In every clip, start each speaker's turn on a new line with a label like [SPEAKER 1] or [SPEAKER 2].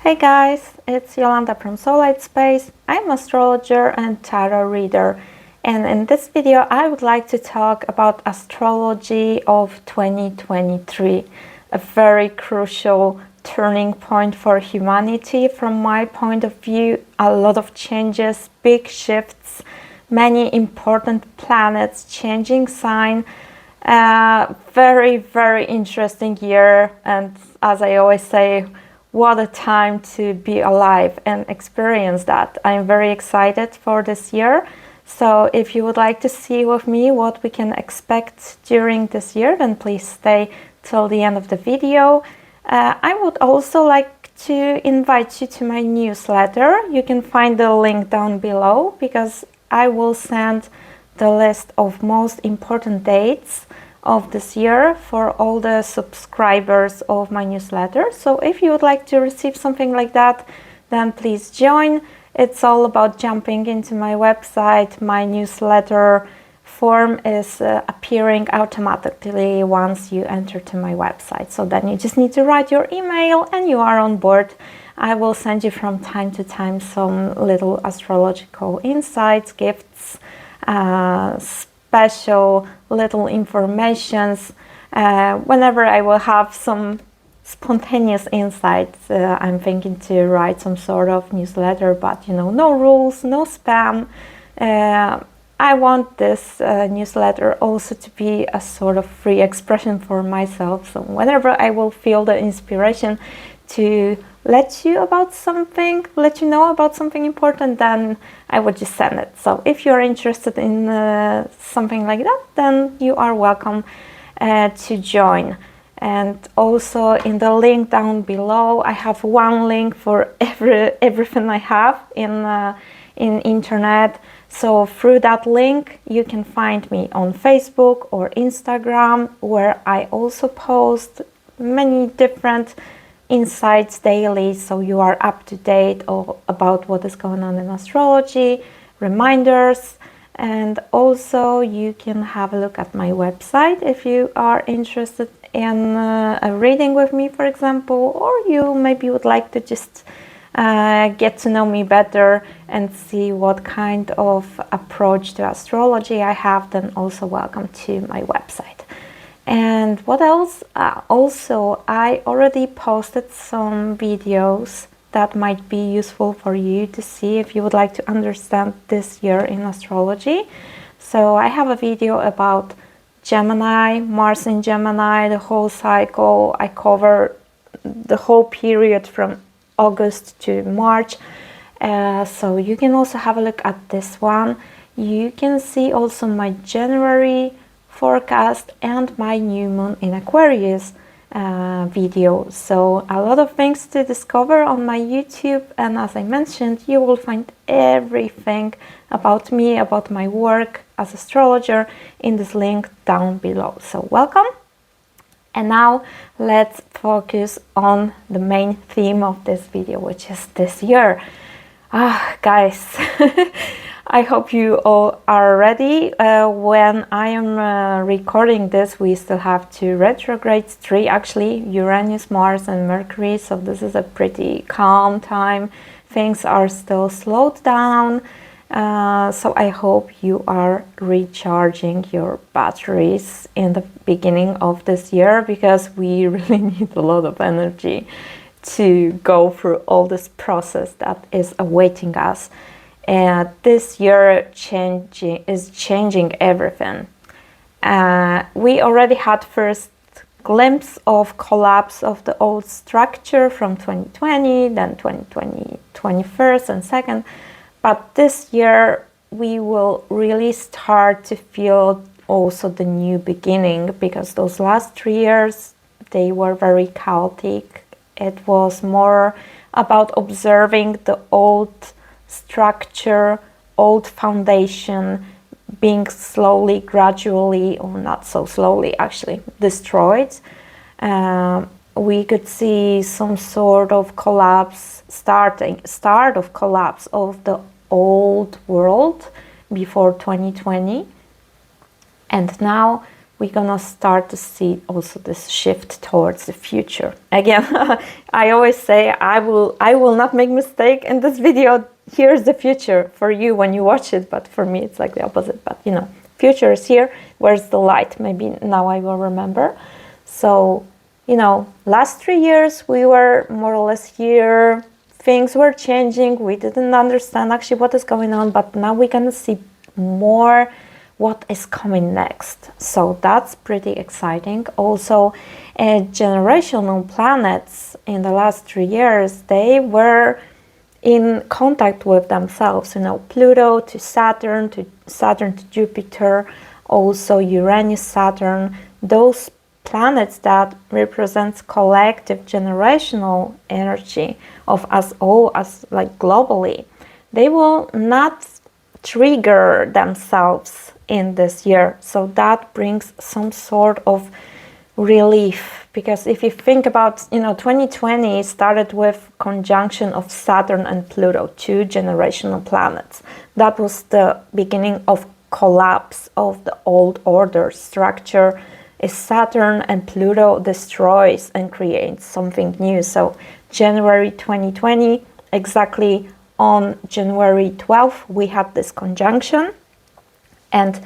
[SPEAKER 1] Hey guys, it's Yolanta from Soulight Space. I'm an astrologer and tarot reader, and in this video I would like to talk about astrology of 2023, a very crucial turning point for humanity from my point of view. A lot of changes, big shifts, many important planets changing sign. Very interesting year, and as I always say, what a time to be alive and experience that. I'm very excited for this year. So if you would like to see with me what we can expect during this year, then please stay till the end of the video. I would also like to invite you to my newsletter. You can find the link down below, because I will send the list of most important dates of this year for all the subscribers of my newsletter. So if you would like to receive something like that, then please join. It's all about jumping into my website. My newsletter form is appearing automatically once you enter to my website. So then you just need to write your email and you are on board. I will send you from time to time some little astrological insights, gifts, special little informations. Whenever I will have some spontaneous insights, I'm thinking to write some sort of newsletter, but no rules, no spam. I want this newsletter also to be a sort of free expression for myself. So whenever I will feel the inspiration to let you know about something important, then I would just send it. So if you're interested in something like that, then you are welcome to join. And also in the link down below, I have one link for everything I have in internet. So through that link, you can find me on Facebook or Instagram, where I also post many different insights daily, so you are up to date about what is going on in astrology, reminders, and also you can have a look at my website if you are interested in a reading with me, for example, or you maybe would like to just get to know me better and see what kind of approach to astrology I have, then also welcome to my website. And what else? Also, I already posted some videos that might be useful for you to see if you would like to understand this year in astrology. So I have a video about Gemini, Mars in Gemini, the whole cycle. I cover the whole period from August to March. So you can also have a look at this one. You can see also my January forecast and my new moon in Aquarius video. So a lot of things to discover on my YouTube, and as I mentioned, you will find everything about me, about my work as astrologer in this link down below. So welcome. And now let's focus on the main theme of this video, which is this year. Guys, I hope you all are ready. When I am recording this, we still have 2 retrogrades, 3 actually, Uranus, Mars and Mercury. So this is a pretty calm time. Things are still slowed down. So I hope you are recharging your batteries in the beginning of this year, because we really need a lot of energy to go through all this process that is awaiting us. And this year is changing everything. We already had first glimpse of collapse of the old structure from 2020, then 2020, 21st and 2nd. But this year we will really start to feel also the new beginning, because those last 3 years, they were very chaotic. It was more about observing the old structure, old foundation being slowly, gradually, or not so slowly actually, destroyed. We could see some sort of collapse, start of collapse of the old world before 2020. And now we're gonna start to see also this shift towards the future. Again, I always say I will not make mistake in this video. Here's the future for you when you watch it, but for me it's like the opposite. But you know, future is here. Where's the light? Maybe now I will remember. So, you know, last 3 years we were more or less here. Things were changing. We didn't understand actually what is going on, but now we're gonna see more what is coming next. So that's pretty exciting. Also, generational planets in the last 3 years, they were in contact with themselves. You know, Pluto to Saturn to Jupiter, also Uranus, Saturn, those planets that represents collective generational energy of us all as like globally, they will not trigger themselves in this year. So that brings some sort of relief, because if you think about, you know, 2020 started with conjunction of Saturn and Pluto, two generational planets. That was the beginning of collapse of the old order structure. Is Saturn and Pluto destroys and creates something new. So January 2020, exactly on January 12th, we had this conjunction. And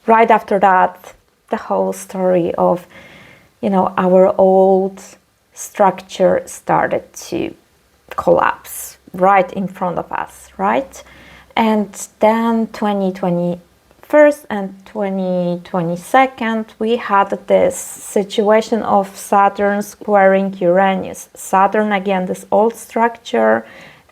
[SPEAKER 1] right after that, the whole story of, you know, our old structure started to collapse right in front of us, right? And then 2021 and 2022, we had this situation of Saturn squaring Uranus. Saturn, again, this old structure,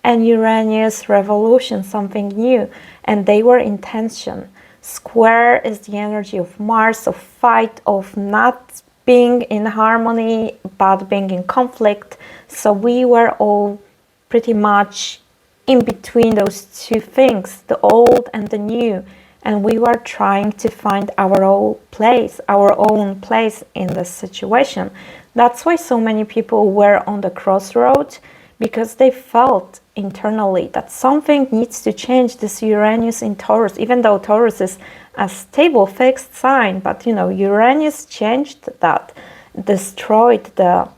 [SPEAKER 1] and Uranus, revolution, something new. And they were in tension. Square is the energy of Mars, of fight, of not being in harmony, but being in conflict. So we were all pretty much in between those two things, the old and the new. And we were trying to find our own place in this situation. That's why so many people were on the crossroads, because they felt internally that something needs to change. This Uranus in Taurus, even though Taurus is a stable, fixed sign, but you know, Uranus changed that, destroyed the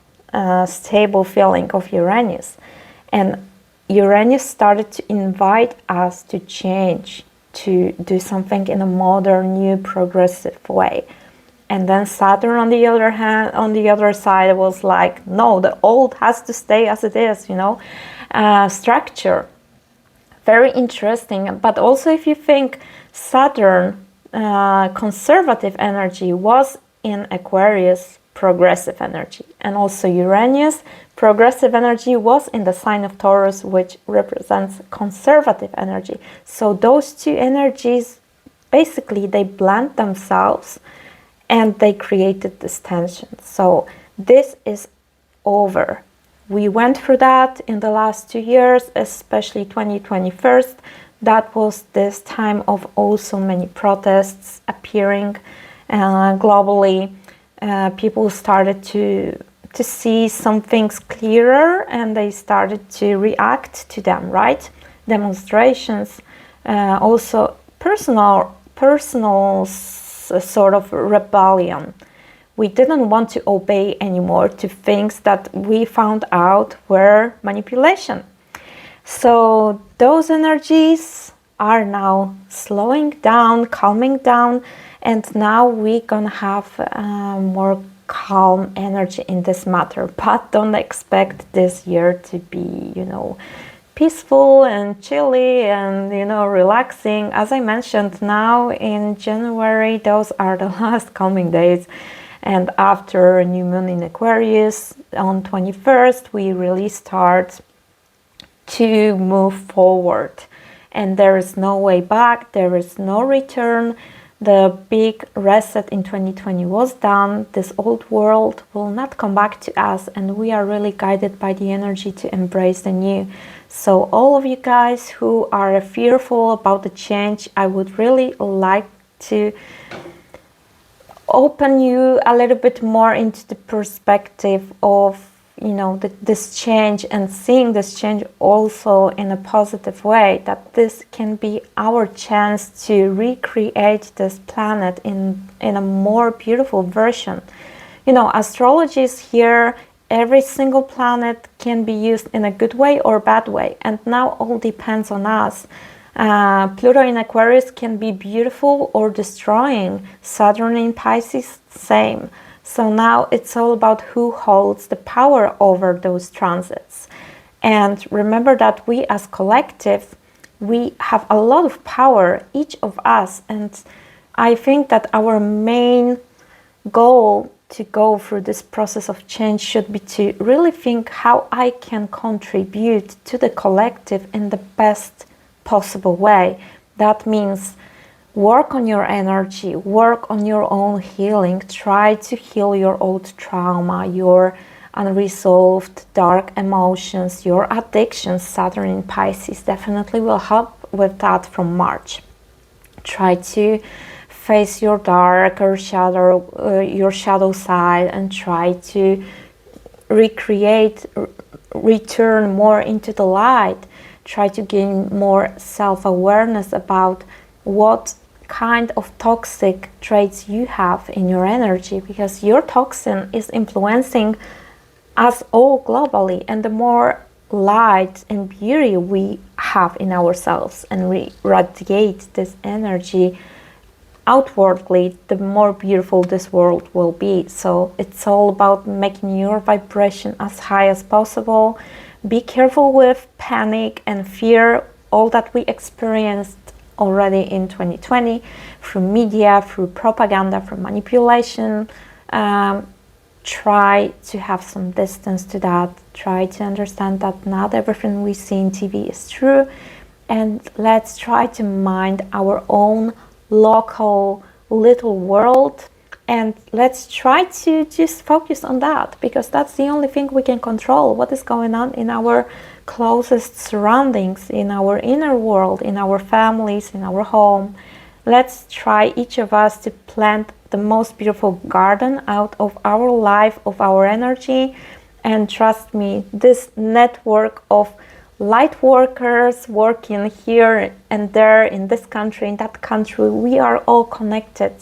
[SPEAKER 1] stable feeling of Uranus. And Uranus started to invite us to change, to do something in a modern, new, progressive way. And then Saturn, on the other hand, on the other side, was like, no, the old has to stay as it is, you know, structure. Very interesting. But also, if you think Saturn, conservative energy, was in Aquarius, progressive energy. And also Uranus, progressive energy, was in the sign of Taurus, which represents conservative energy. So those two energies, basically, they blend themselves and they created this tension. So this is over. We went through that in the last 2 years, especially 2021. That was this time of also many protests appearing globally. People started to see some things clearer, and they started to react to them, right? Demonstrations, also personal sort of rebellion. We didn't want to obey anymore to things that we found out were manipulation. So those energies are now slowing down, calming down, and now we're gonna have more calm energy in this matter. But don't expect this year to be, you know, peaceful and chilly and, you know, relaxing. As I mentioned, now in January, those are the last calming days. And after a new moon in Aquarius on 21st, we really start to move forward. And there is no way back, there is no return. The big reset in 2020 was done. This old world will not come back to us, and we are really guided by the energy to embrace the new. So all of you guys who are fearful about the change, I would really like to open you a little bit more into the perspective of this change, and seeing this change also in a positive way, that this can be our chance to recreate this planet in a more beautiful version. Astrology is here. Every single planet can be used in a good way or bad way, and now all depends on us. Pluto in Aquarius can be beautiful or destroying. Saturn in Pisces, same. So now it's all about who holds the power over those transits. And remember that we as collective, we have a lot of power, each of us. And I think that our main goal to go through this process of change should be to really think how I can contribute to the collective in the best possible way. That means work on your energy, work on your own healing, try to heal your old trauma, your unresolved dark emotions, your addictions. Saturn in Pisces definitely will help with that from March. Try to face your darker shadow, your shadow side, and try to return more into the light. Try to gain more self-awareness about what kind of toxic traits you have in your energy, because your toxin is influencing us all globally, and the more light and beauty we have in ourselves and we radiate this energy outwardly, the more beautiful this world will be. So it's all about making your vibration as high as possible. Be careful with panic and fear, all that we experienced already in 2020 through media, through propaganda, through manipulation. Try to have some distance to that. Try to understand that not everything we see in TV is true, and let's try to mind our own local little world, and let's try to just focus on that, because that's the only thing we can control, what is going on in our closest surroundings, in our inner world, in our families, in our home. Let's try, each of us, to plant the most beautiful garden out of our life, of our energy. And trust me, this network of light workers working here and there, in this country, in that country, we are all connected.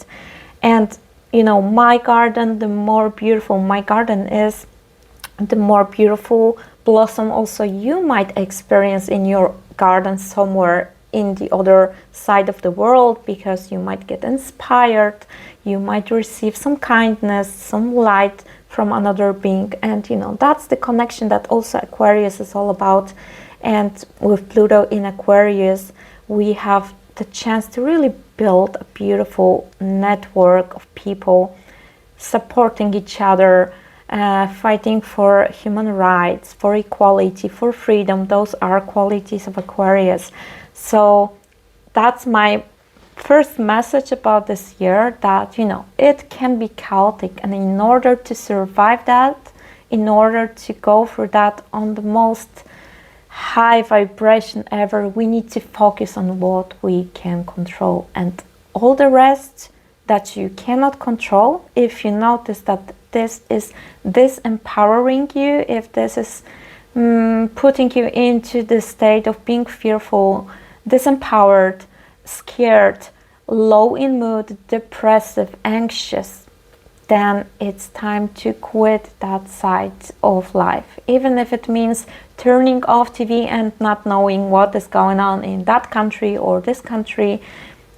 [SPEAKER 1] And my garden, the more beautiful my garden is, the more beautiful blossom also you might experience in your garden somewhere in the other side of the world, because you might get inspired, you might receive some kindness, some light from another being. And that's the connection that also Aquarius is all about. And with Pluto in Aquarius, we have the chance to really build a beautiful network of people supporting each other, fighting for human rights, for equality, for freedom. Those are qualities of Aquarius. So that's my first message about this year, that it can be chaotic, and in order to survive that, in order to go through that on the most high vibration ever, we need to focus on what we can control, and all the rest that you cannot control, if you notice that this is disempowering you, if this is putting you into the state of being fearful, disempowered, scared, low in mood, depressive, anxious, then it's time to quit that side of life. Even if it means turning off TV and not knowing what is going on in that country or this country.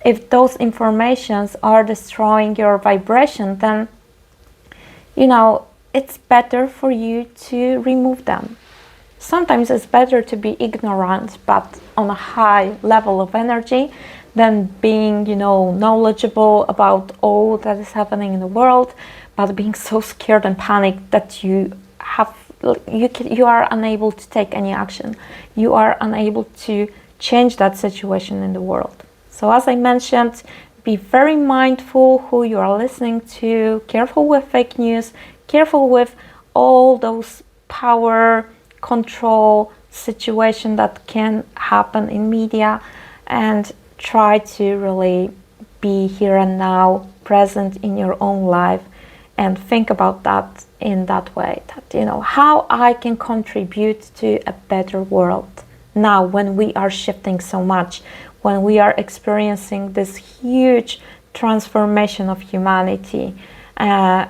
[SPEAKER 1] If those informations are destroying your vibration, then it's better for you to remove them. Sometimes it's better to be ignorant but on a high level of energy than being knowledgeable about all that is happening in the world, but being so scared and panicked that you are unable to take any action. You are unable to change that situation in the world. So as I mentioned, be very mindful who you are listening to, careful with fake news, careful with all those power control situation that can happen in media, and try to really be here and now, present in your own life, and think about that in that way, that, you know, how I can contribute to a better world now when we are shifting so much, when we are experiencing this huge transformation of humanity,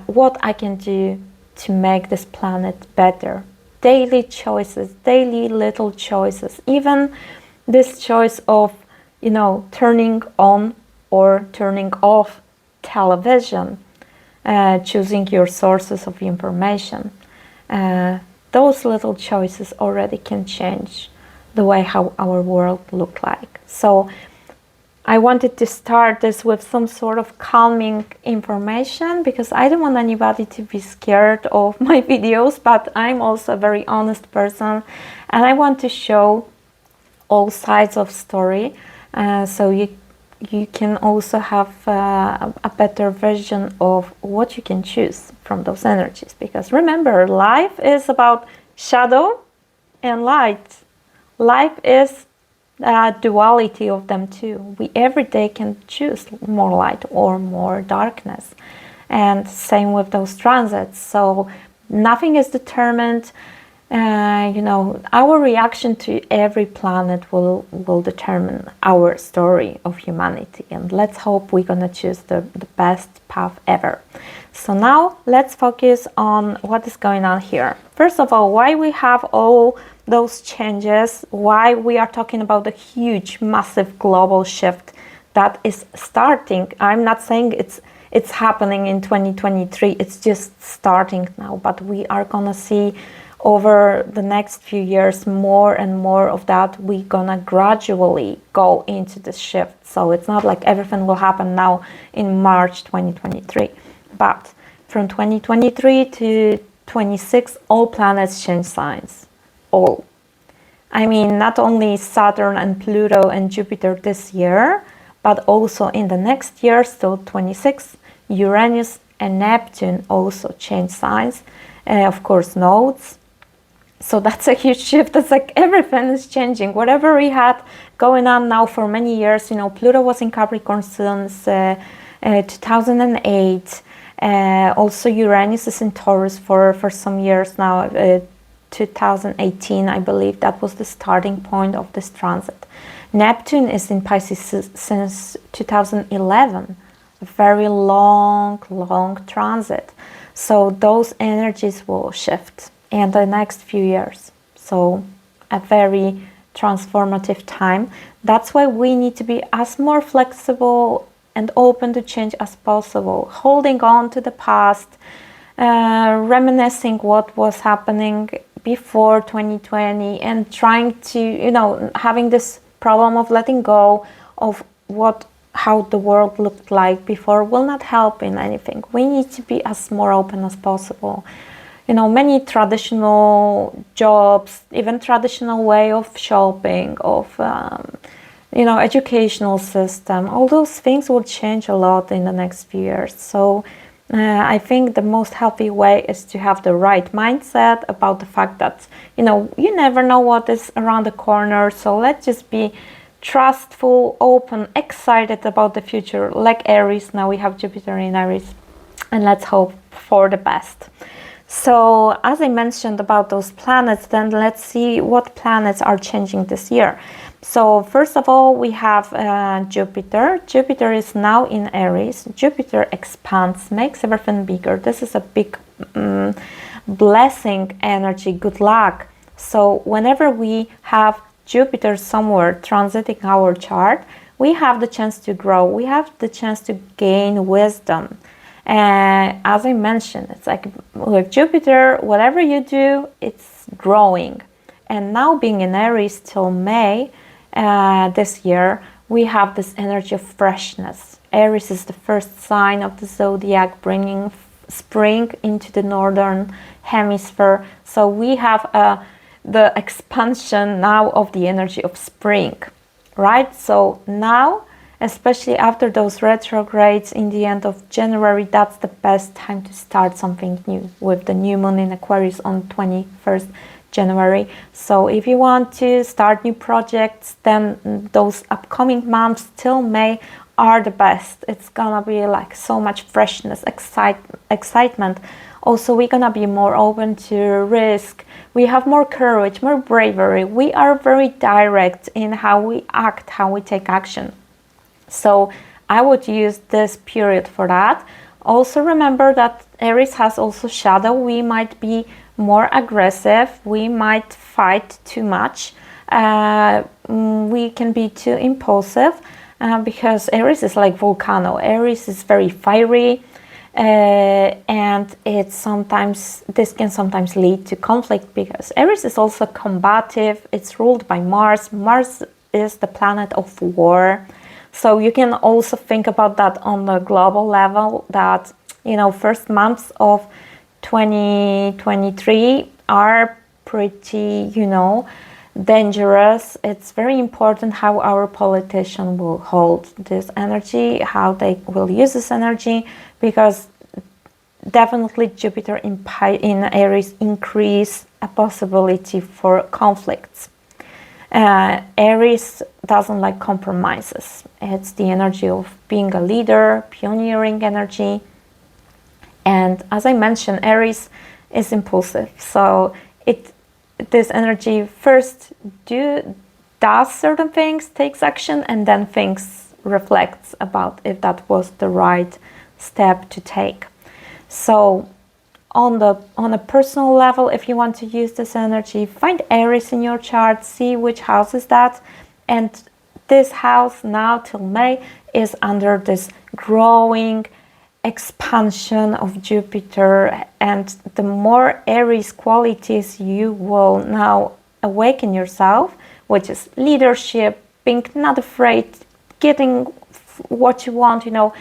[SPEAKER 1] what I can do to make this planet better. Daily choices, daily little choices, even this choice of, you know, turning on or turning off television, choosing your sources of information. Those little choices already can change the way how our world look like. So I wanted to start this with some sort of calming information, because I don't want anybody to be scared of my videos, but I'm also a very honest person, and I want to show all sides of story, so you can also have a better vision of what you can choose from those energies. Because remember, life is about shadow and light. Life is a duality of them too. We every day can choose more light or more darkness, and same with those transits. So nothing is determined. You know, our reaction to every planet will determine our story of humanity, and let's hope we're gonna choose the best path ever. So now let's focus on what is going on here. First of all, why we have all those changes, why we are talking about a huge, massive global shift that is starting. I'm not saying it's happening in 2023, it's just starting now, but we are gonna see over the next few years more and more of that. We're gonna gradually go into this shift. So it's not like everything will happen now in March 2023, but from 2023 to 26, all planets change signs. All. I mean, not only Saturn and Pluto and Jupiter this year, but also in the next year, still 26, Uranus and Neptune also change signs. Of course, nodes. So that's a huge shift. It's like everything is changing. Whatever we had going on now for many years, you know, Pluto was in Capricorn since 2008. Also, Uranus is in Taurus for some years now. 2018, I believe, that was the starting point of this transit. Neptune is in Pisces since 2011. A very long transit. So those energies will shift in the next few years. So a very transformative time. That's why we need to be as more flexible and open to change as possible, holding on to the past, reminiscing what was happening before 2020, and trying to, you know, having this problem of letting go of how the world looked like before will not help in anything. We need to be as more open as possible. You know, many traditional jobs, even traditional way of shopping, of you know, educational system, all those things will change a lot in the next few years. So I think the most healthy way is to have the right mindset about the fact that, you know, you never know what is around the corner. So let's just be trustful, open, excited about the future, like Aries. Now we have Jupiter in Aries, and let's hope for the best. So as I mentioned about those planets, then let's see what planets are changing this year. So first of all, we have Jupiter. Jupiter is now in Aries. Jupiter expands, makes everything bigger. This is a big blessing energy, good luck. So whenever we have Jupiter somewhere transiting our chart, we have the chance to grow. We have the chance to gain wisdom. As I mentioned, it's like with Jupiter, whatever you do, it's growing. And now being in Aries till May this year, we have this energy of freshness. Aries is the first sign of the zodiac, bringing spring into the northern hemisphere. So we have the expansion now of the energy of spring, right? So now, especially after those retrogrades in the end of January, that's the best time to start something new with the new moon in Aquarius on 21st January. So if you want to start new projects, then those upcoming months till May are the best. It's gonna be like so much freshness, excitement. Also, we're gonna be more open to risk. We have more courage, more bravery. We are very direct in how we act, how we take action. So I would use this period for that. Also remember that Aries has also shadow. We might be more aggressive. We might fight too much. We can be too impulsive because Aries is like volcano. Aries is very fiery. And this can sometimes lead to conflict because Aries is also combative. It's ruled by Mars. Mars is the planet of war. So you can also think about that on the global level, that, you know, first months of 2023 are pretty, you know, dangerous. It's very important how our politicians will hold this energy, how they will use this energy, because definitely Jupiter in Aries increase a possibility for conflicts. Aries doesn't like compromises. It's the energy of being a leader, pioneering energy. And as I mentioned, Aries is impulsive. So this energy first does certain things, takes action, and then reflects about if that was the right step to take. So on a personal level, if you want to use this energy, find Aries in your chart, see which house is that. And this house now till May is under this growing expansion of Jupiter, and the more Aries qualities you will now awaken yourself, which is leadership, being not afraid, getting what you want, you know,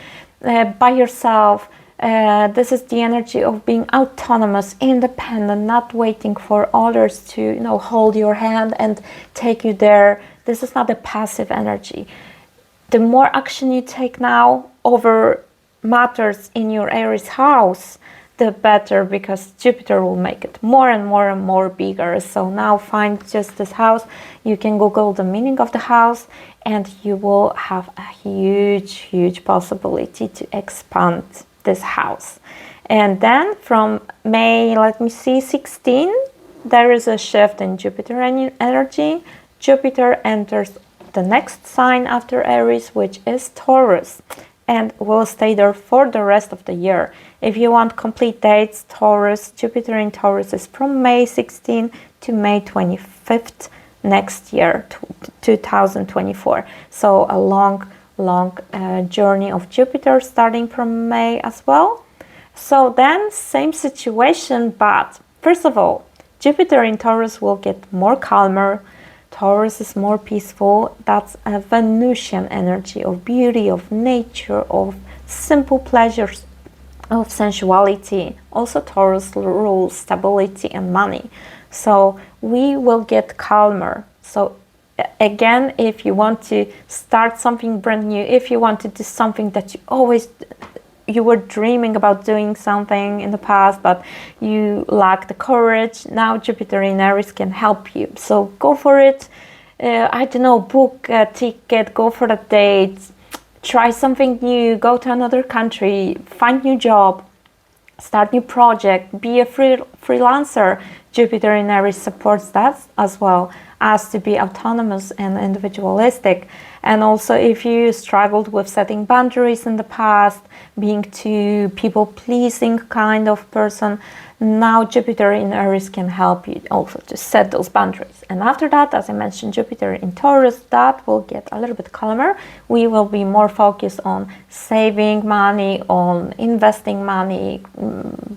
[SPEAKER 1] by yourself. This is the energy of being autonomous, independent, not waiting for others to, you know, hold your hand and take you there. This is not a passive energy. The more action you take now over matters in your Aries house, the better, because Jupiter will make it more and more and more bigger. So now find just this house. You can Google the meaning of the house and you will have a huge possibility to expand this house. And then from May, 16, there is a shift in Jupiter energy. Jupiter enters the next sign after Aries, which is Taurus, and will stay there for the rest of the year. If you want complete dates, Jupiter in Taurus is from May 16 to May 25th next year, 2024. So a long journey of Jupiter starting from May as well. So then same situation, but first of all, Jupiter in Taurus will get more calmer. Taurus is more peaceful. That's a Venusian energy of beauty, of nature, of simple pleasures, of sensuality. Also Taurus rules stability and money. So we will get calmer. So again, if you want to start something brand new, if you want to do something that you were dreaming about doing something in the past, but you lack the courage, now Jupiter in Aries can help you. So go for it. I don't know, book a ticket, go for the date, try something new, go to another country, find new job, start new project, be a freelancer. Jupiter in Aries supports that as well, as to be autonomous and individualistic. And also if you struggled with setting boundaries in the past, being too people-pleasing kind of person, now Jupiter in Aries can help you also to set those boundaries. And after that, as I mentioned, Jupiter in Taurus, that will get a little bit calmer. We will be more focused on saving money, on investing money,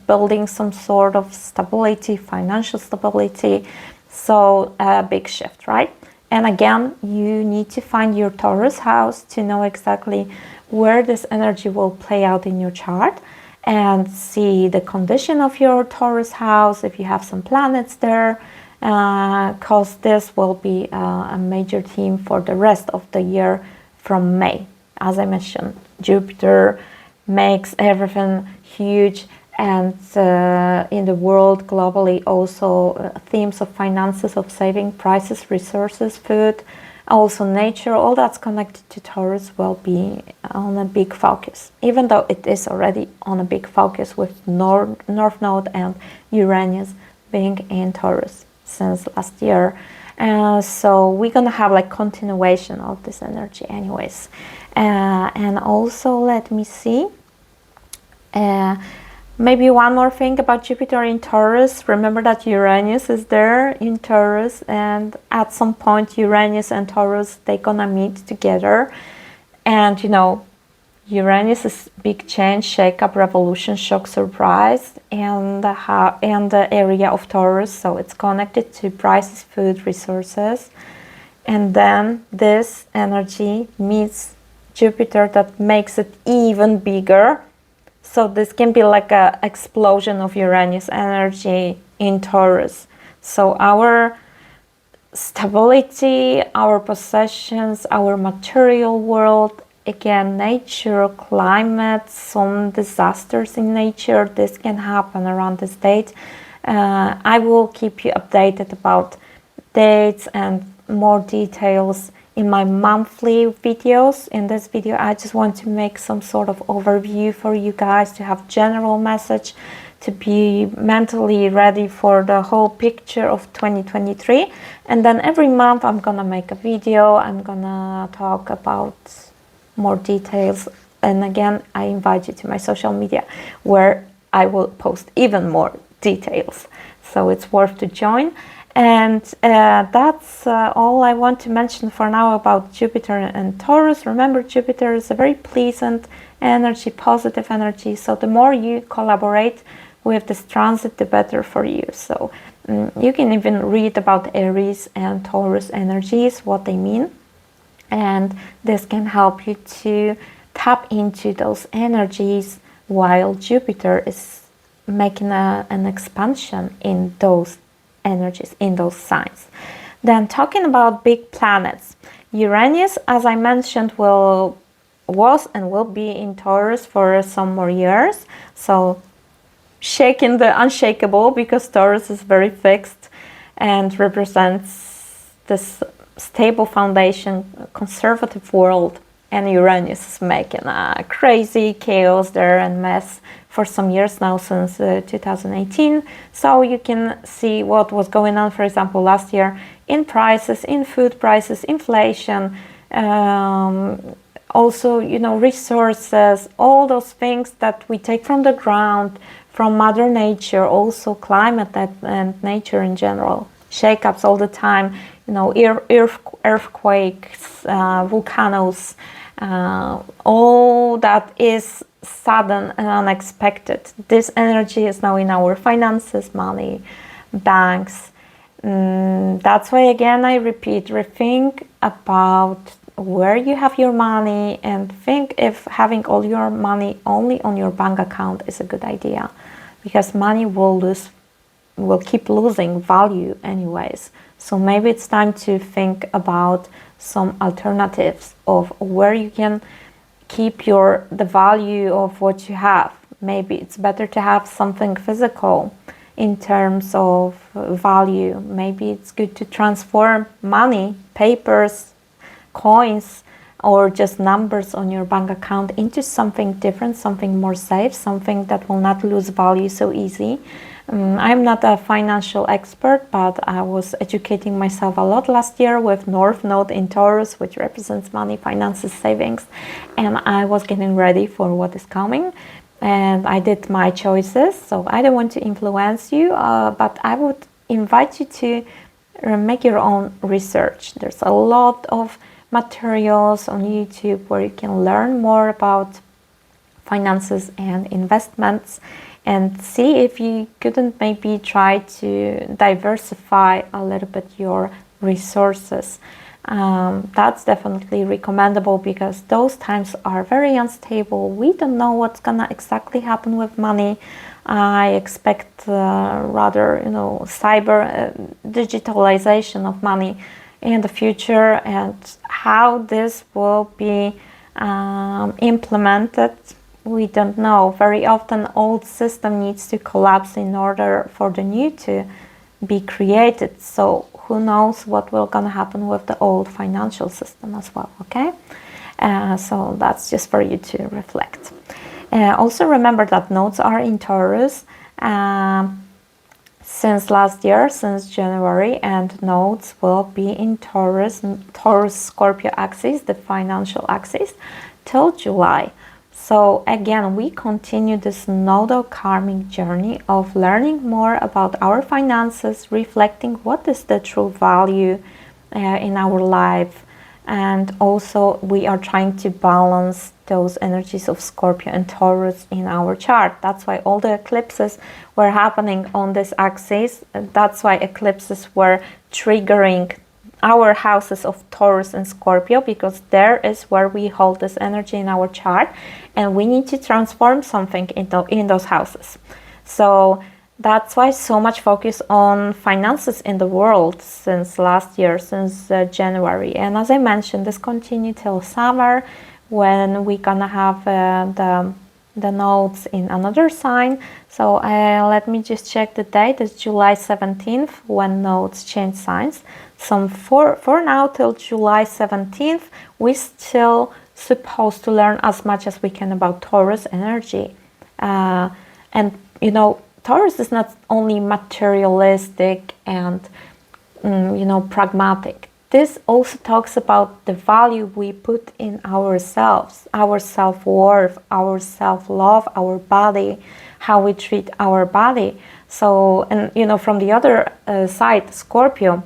[SPEAKER 1] building some sort of stability, financial stability. So a big shift, right? And again, you need to find your Taurus house to know exactly where this energy will play out in your chart, and see the condition of your Taurus house, if you have some planets there, because this will be a major theme for the rest of the year from May. As I mentioned, Jupiter makes everything huge, and in the world globally also themes of finances, of saving, prices, resources, food, Also nature, all that's connected to Taurus will be on a big focus, even though it is already on a big focus with North Node and Uranus being in Taurus since last year. So we're gonna have like continuation of this energy anyways. And also let me see, maybe one more thing about Jupiter in Taurus. Remember that Uranus is there in Taurus, and at some point Uranus and Taurus, they're gonna meet together. And you know, Uranus is big change, shake-up, revolution, shock, surprise, and the area of Taurus, so it's connected to prices, food, resources. And then this energy meets Jupiter, that makes it even bigger. So this can be like an explosion of Uranus energy in Taurus. So our stability, our possessions, our material world, again, nature, climate, some disasters in nature, this can happen around this date. I will keep you updated about dates and more details in my monthly videos. In this video, I just want to make some sort of overview for you guys, to have general message, to be mentally ready for the whole picture of 2023. And then every month I'm gonna make a video, I'm gonna talk about more details. And again, I invite you to my social media, where I will post even more details. So it's worth to join. And that's all I want to mention for now about Jupiter and Taurus. Remember, Jupiter is a very pleasant energy, positive energy. So the more you collaborate with this transit, the better for you. So you can even read about Aries and Taurus energies, what they mean. And this can help you to tap into those energies while Jupiter is making an expansion in those energies, in those signs. Then talking about big planets, Uranus, as I mentioned, was and will be in Taurus for some more years. So shaking the unshakable, because Taurus is very fixed and represents this stable foundation, conservative world, and Uranus is making a crazy chaos there and mess for some years now, since 2018. So you can see what was going on, for example, last year in prices, in food prices, inflation, also, you know, resources, all those things that we take from the ground, from Mother Nature, also climate and nature in general, shake-ups all the time, you know, earthquakes, volcanoes, all that is sudden and unexpected. This energy is now in our finances, money, banks. That's why, again, I repeat, rethink about where you have your money, and think if having all your money only on your bank account is a good idea, because money will keep losing value anyways. So maybe it's time to think about some alternatives of where you can keep the value of what you have. Maybe it's better to have something physical in terms of value. Maybe it's good to transform money, papers, coins, or just numbers on your bank account into something different, something more safe, something that will not lose value so easy. I'm not a financial expert, but I was educating myself a lot last year with North Node in Taurus, which represents money, finances, savings, and I was getting ready for what is coming, and I did my choices. So I don't want to influence you, but I would invite you to make your own research. There's a lot of materials on YouTube where you can learn more about finances and investments, and see if you couldn't maybe try to diversify a little bit your resources. That's definitely recommendable, because those times are very unstable. We don't know what's gonna exactly happen with money. I expect rather, you know, cyber digitalization of money in the future, and how this will be implemented, we don't know. Very often old system needs to collapse in order for the new to be created. So who knows what will gonna happen with the old financial system as well, okay? So that's just for you to reflect. Also remember that nodes are in Taurus since last year, since January, and nodes will be in Taurus Scorpio axis, the financial axis, till July. So again, we continue this nodal karmic journey of learning more about our finances, reflecting what is the true value in our life. And also we are trying to balance those energies of Scorpio and Taurus in our chart. That's why all the eclipses were happening on this axis. That's why eclipses were triggering our houses of Taurus and Scorpio, because there is where we hold this energy in our chart, and we need to transform something in those houses. So that's why so much focus on finances in the world since last year, since January. And as I mentioned, this continued till summer, when we're gonna have the nodes in another sign. So let me just check the date. It's July 17th when nodes change signs. So for now till July 17th, we still supposed to learn as much as we can about Taurus energy. And you know, Taurus is not only materialistic and pragmatic. This also talks about the value we put in ourselves, our self-worth, our self-love, our body, how we treat our body. So, and from the other side, Scorpio,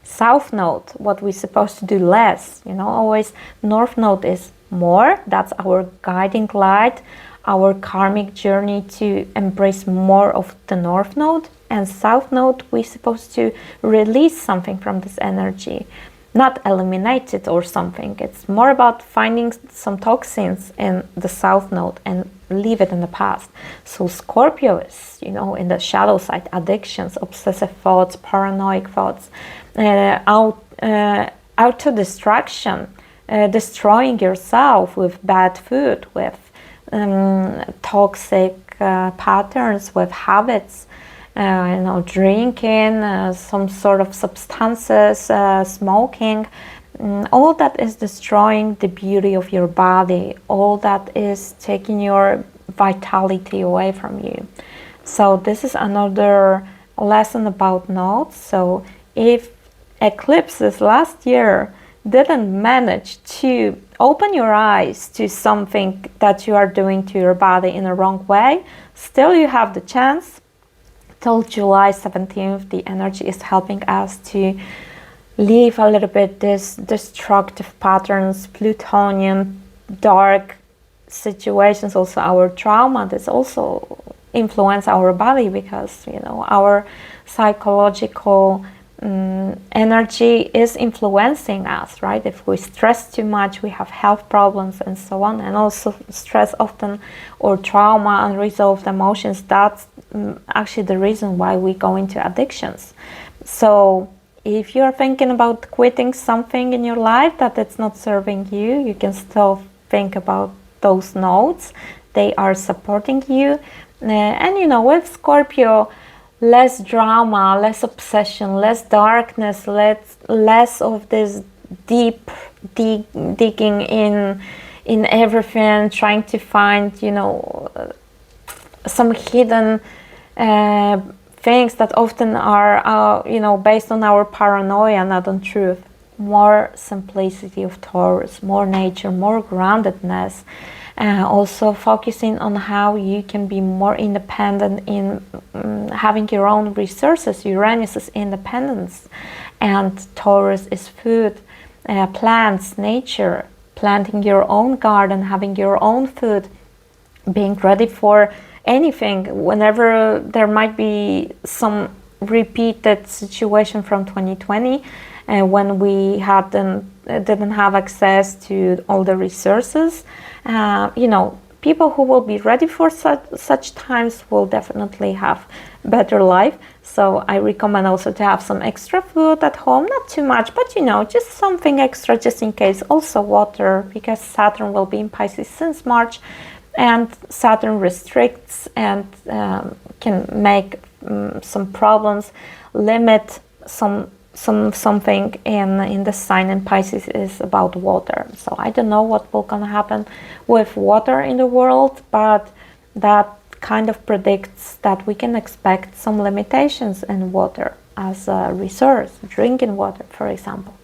[SPEAKER 1] South Node, what we're supposed to do less. Always North Node is more. That's our guiding light, our karmic journey to embrace more of the North Node. And South Node, we're supposed to release something from this energy, not eliminate it or something. It's more about finding some toxins in the South Node and leave it in the past. So Scorpio is, in the shadow side, addictions, obsessive thoughts, paranoid thoughts, auto-destruction, destroying yourself with bad food, with toxic patterns, with habits, drinking, some sort of substances, smoking. All that is destroying the beauty of your body. All that is taking your vitality away from you. So this is another lesson about nodes. So if eclipses last year didn't manage to open your eyes to something that you are doing to your body in a wrong way, still you have the chance. Till July 17th, the energy is helping us to leave a little bit this destructive patterns, plutonian, dark situations, also our trauma. This also influence our body, because our psychological energy is influencing us, right? If we stress too much, we have health problems and so on. And also stress often, or trauma, unresolved emotions, that's actually the reason why we go into addictions. So if you're thinking about quitting something in your life that it's not serving you, you can still think about those nodes. They are supporting you. And with Scorpio, less drama, less obsession, less darkness, less of this deep digging in everything, trying to find some hidden things that often are based on our paranoia, not on truth. More simplicity of Taurus, more nature, more groundedness. Also focusing on how you can be more independent in having your own resources. Uranus is independence, and Taurus is food, plants, nature, planting your own garden, having your own food, being ready for anything whenever there might be some repeated situation from 2020, when we didn't have access to all the resources. People who will be ready for such times will definitely have better life. So I recommend also to have some extra food at home, not too much, but just something extra just in case. Also water, because Saturn will be in Pisces since March, and Saturn restricts and can make some problems. limit something in the sign in Pisces is about water. So I don't know what will gonna happen with water in the world, but that kind of predicts that we can expect some limitations in water as a resource, drinking water, for example.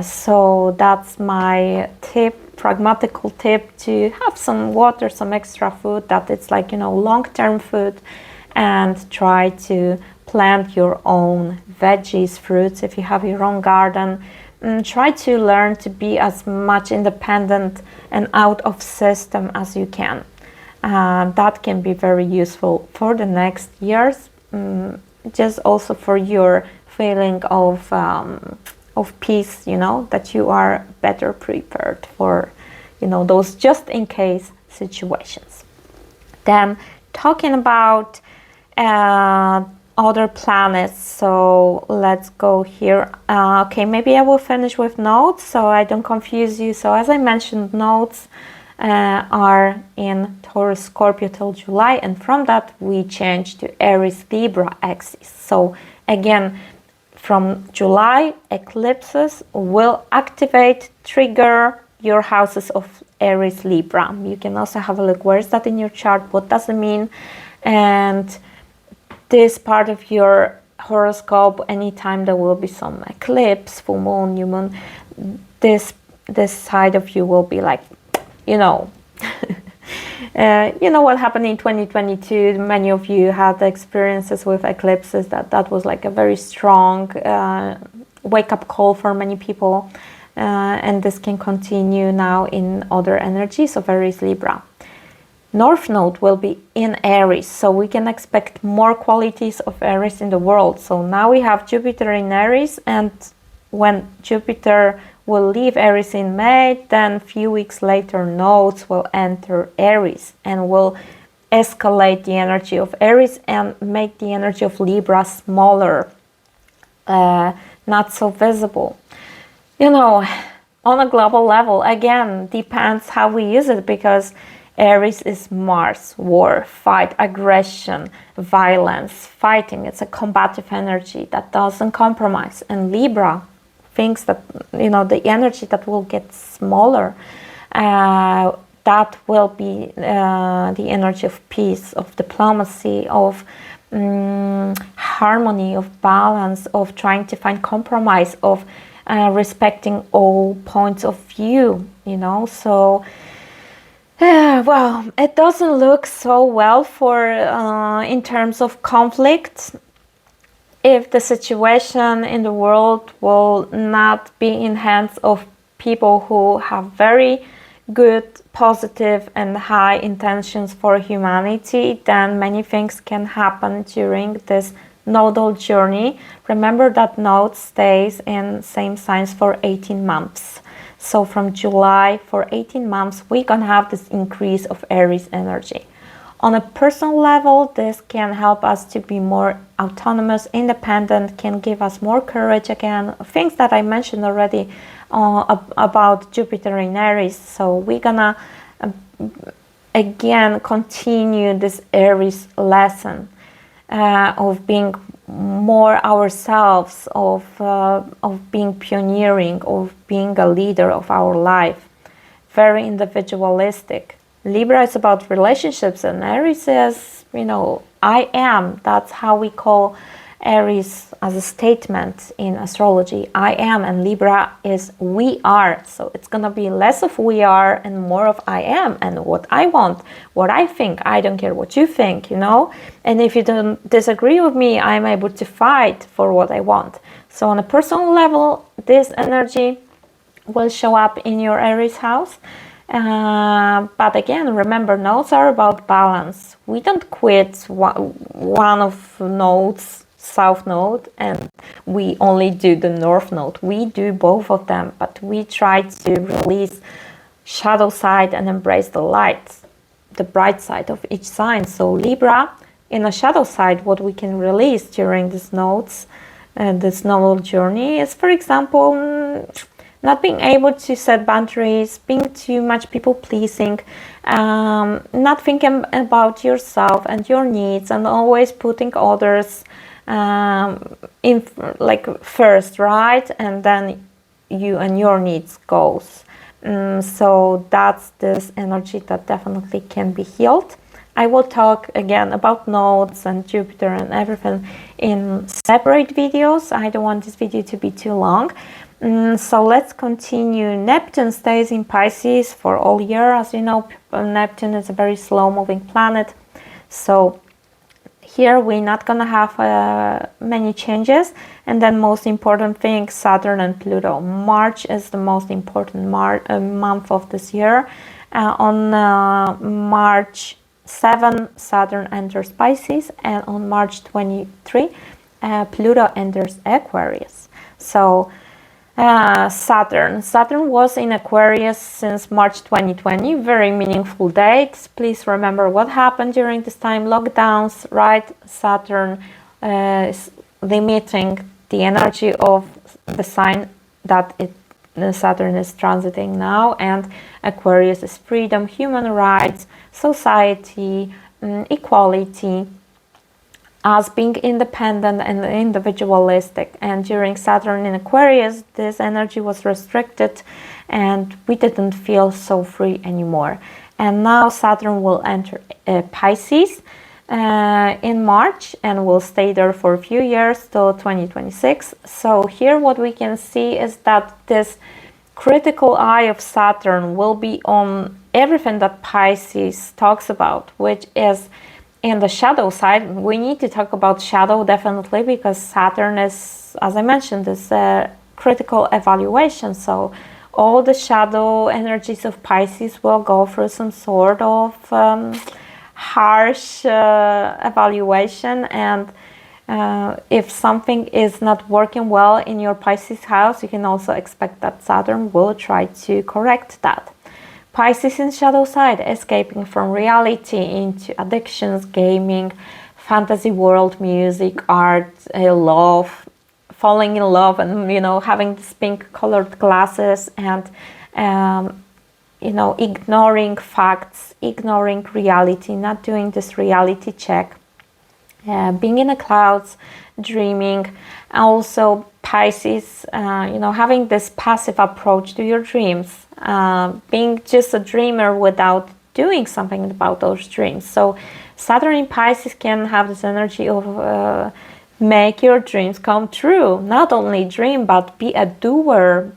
[SPEAKER 1] So that's my tip, pragmatical tip, to have some water, some extra food, that it's like, you know, long-term food, and try to plant your own veggies, fruits, if you have your own garden. And try to learn to be as much independent and out of system as you can. That can be very useful for the next years, just also for your feeling of peace, you know, that you are better prepared for, you know, those just in case situations. Then talking about other planets, so let's go here. Okay, maybe I will finish with nodes so I don't confuse you. So as I mentioned, nodes are in Taurus, Scorpio till July, and from that we change to Aries, Libra axis. So again, from July, eclipses will activate, trigger your houses of Aries, Libra. You can also have a look, where is that in your chart, what does it mean? And this part of your horoscope, anytime there will be some eclipse, full moon, new moon, this side of you will be like, you know, you know what happened in 2022. Many of you had experiences with eclipses. That was like a very strong wake-up call for many people, and this can continue now in other energies of Aries, Libra. North Node will be in Aries, so we can expect more qualities of Aries in the world. So now we have Jupiter in Aries, and when Jupiter will leave Aries in May, then a few weeks later nodes will enter Aries and will escalate the energy of Aries and make the energy of Libra smaller, not so visible. You know, on a global level, again, depends how we use it, because Aries is Mars, war, fight, aggression, violence, fighting. It's a combative energy that doesn't compromise. And Libra thinks that, you know, the energy that will get smaller, that will be the energy of peace, of diplomacy, of harmony, of balance, of trying to find compromise, of respecting all points of view, you know. So well, it doesn't look so well for in terms of conflict. If the situation in the world will not be in hands of people who have very good, positive and high intentions for humanity, then many things can happen during this nodal journey. Remember that node stays in same signs for 18 months. So from July, for 18 months, we can have this increase of Aries energy. On a personal level, this can help us to be more autonomous, independent, can give us more courage again. Things that I mentioned already about Jupiter in Aries. So we're gonna again continue this Aries lesson of being more ourselves, of being pioneering, of being a leader of our life. Very individualistic. Libra is about relationships, and Aries is, you know, I am. That's how we call Aries as a statement in astrology. I am, and Libra is we are. So it's gonna be less of we are and more of I am, and what I want, what I think. I don't care what you think, you know. And if you don't disagree with me, I'm able to fight for what I want. So on a personal level, this energy will show up in your Aries house. But again, remember, nodes are about balance. We don't quit one of nodes, south node, and we only do the north node. We do both of them, but we try to release shadow side and embrace the light, the bright side of each sign. So Libra, in a shadow side, what we can release during these nodes and this nodal journey is, for example, not being able to set boundaries, being too much people-pleasing, not thinking about yourself and your needs, and always putting others in like first, right? And then you and your needs goes. So that's this energy that definitely can be healed. I will talk again about nodes and Jupiter and everything in separate videos. I don't want this video to be too long. So let's continue. Neptune stays in Pisces for all year. As you know, Neptune is a very slow moving planet. So here we're not gonna have many changes. And then most important thing, Saturn and Pluto. March is the most important month of this year. On March 7, Saturn enters Pisces, and on March 23, Pluto enters Aquarius. So Saturn was in Aquarius since March 2020, very meaningful date. Please remember what happened during this time, lockdowns, right? Saturn is limiting the energy of the sign that Saturn is transiting now, and Aquarius is freedom, human rights, society, equality, as being independent and individualistic. And during Saturn in Aquarius, this energy was restricted and we didn't feel so free anymore. And now Saturn will enter Pisces in March and will stay there for a few years till 2026. So here what we can see is that this critical eye of Saturn will be on everything that Pisces talks about, which is in the shadow side. We need to talk about shadow definitely, because Saturn is, as I mentioned, this critical evaluation. So all the shadow energies of Pisces will go through some sort of harsh evaluation, and if something is not working well in your Pisces house, you can also expect that Saturn will try to correct that. Pisces in shadow side, escaping from reality into addictions, gaming, fantasy world, music, art, love, falling in love, and having these pink colored glasses, and ignoring facts, ignoring reality, not doing this reality check, being in the clouds, dreaming. Also Pisces, having this passive approach to your dreams, being just a dreamer without doing something about those dreams. So Saturn in Pisces can have this energy of make your dreams come true. Not only dream, but be a doer,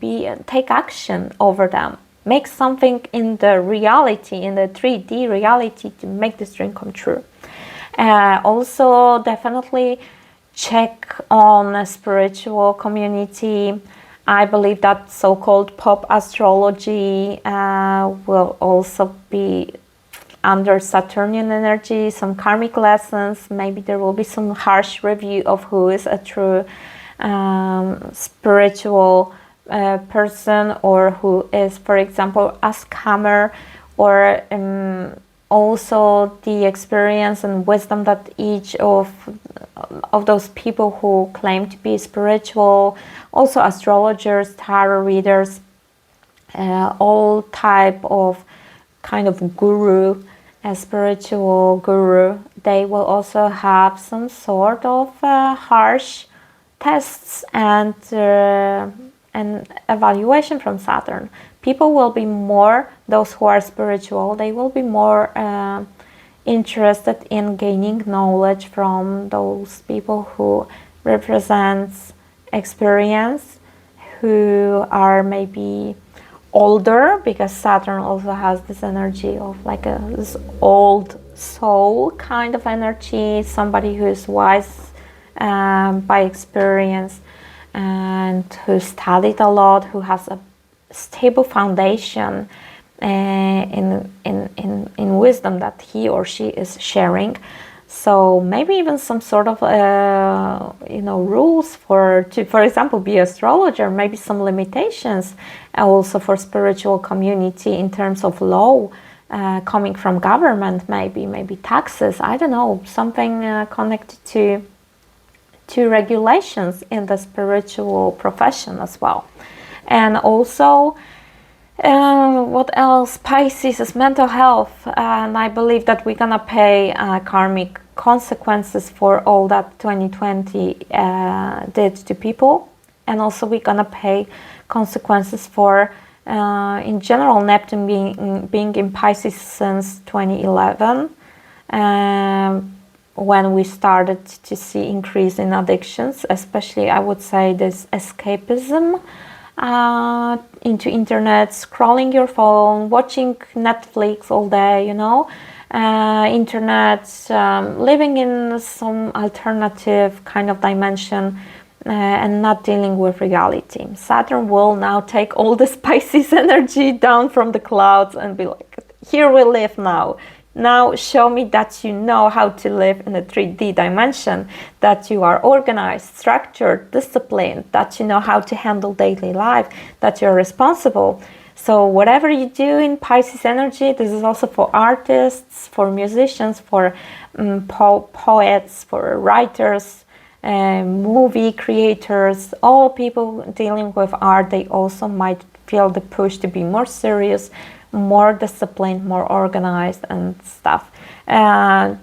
[SPEAKER 1] take action over them. Make something in the reality, in the 3D reality, to make this dream come true. Also definitely check on a spiritual community. I believe that so-called pop astrology will also be under Saturnian energy, some karmic lessons. Maybe there will be some harsh review of who is a true spiritual person, or who is, for example, a scammer, or also the experience and wisdom that each of those people who claim to be spiritual, also astrologers, tarot readers, all type of kind of guru, a spiritual guru, they will also have some sort of harsh tests and evaluation from Saturn. People will be more, those who are spiritual, they will be more interested in gaining knowledge from those people who represents experience, who are maybe older, because Saturn also has this energy of like this old soul kind of energy, somebody who is wise by experience, and who studied a lot, who has a stable foundation in wisdom that he or she is sharing. So maybe even some sort of rules for example, be an astrologer, maybe some limitations also for spiritual community in terms of law coming from government, maybe taxes, I don't know, something connected to regulations in the spiritual profession as well. And also what else? Pisces is mental health, and I believe that we're gonna pay karmic consequences for all that 2020 did to people, and also we're gonna pay consequences for in general Neptune being in Pisces since 2011, when we started to see increase in addictions, especially I would say this escapism into internet, scrolling your phone, watching Netflix all day, you know, internet, living in some alternative kind of dimension, and not dealing with reality. Saturn will now take all this Pisces energy down from the clouds and be like, here we live now. Now show me that you know how to live in a 3D dimension, that you are organized, structured, disciplined, that you know how to handle daily life, that you're responsible. So whatever you do in Pisces energy, this is also for artists, for musicians, for poets, for writers, movie creators, all people dealing with art. They also might feel the push to be more serious, more disciplined, more organized and stuff. As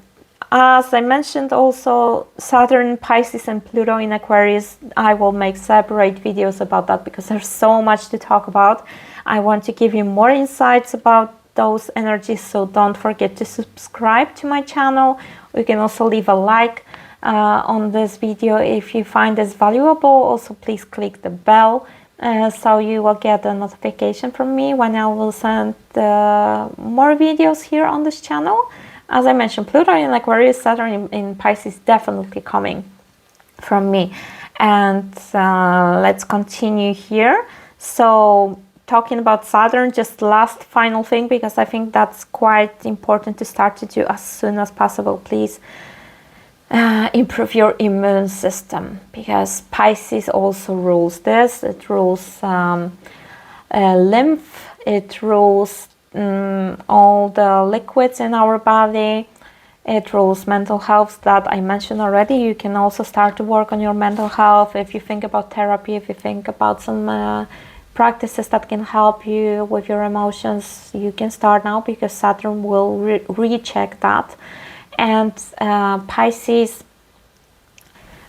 [SPEAKER 1] I mentioned, also Saturn, Pisces and Pluto in Aquarius, I will make separate videos about that because there's so much to talk about. I want to give you more insights about those energies, so don't forget to subscribe to my channel. You can also leave a like on this video if you find this valuable. Also, please click the bell so you will get a notification from me when I will send more videos here on this channel. As I mentioned, Pluto in Aquarius, Saturn in Pisces definitely coming from me. And let's continue here. So talking about Saturn, just last final thing, because I think that's quite important to start to do as soon as possible. Please improve your immune system, because Pisces also rules this. It rules lymph, it rules all the liquids in our body, it rules mental health that I mentioned already. You can also start to work on your mental health if you think about therapy, if you think about some practices that can help you with your emotions. You can start now, because Saturn will recheck that. And Pisces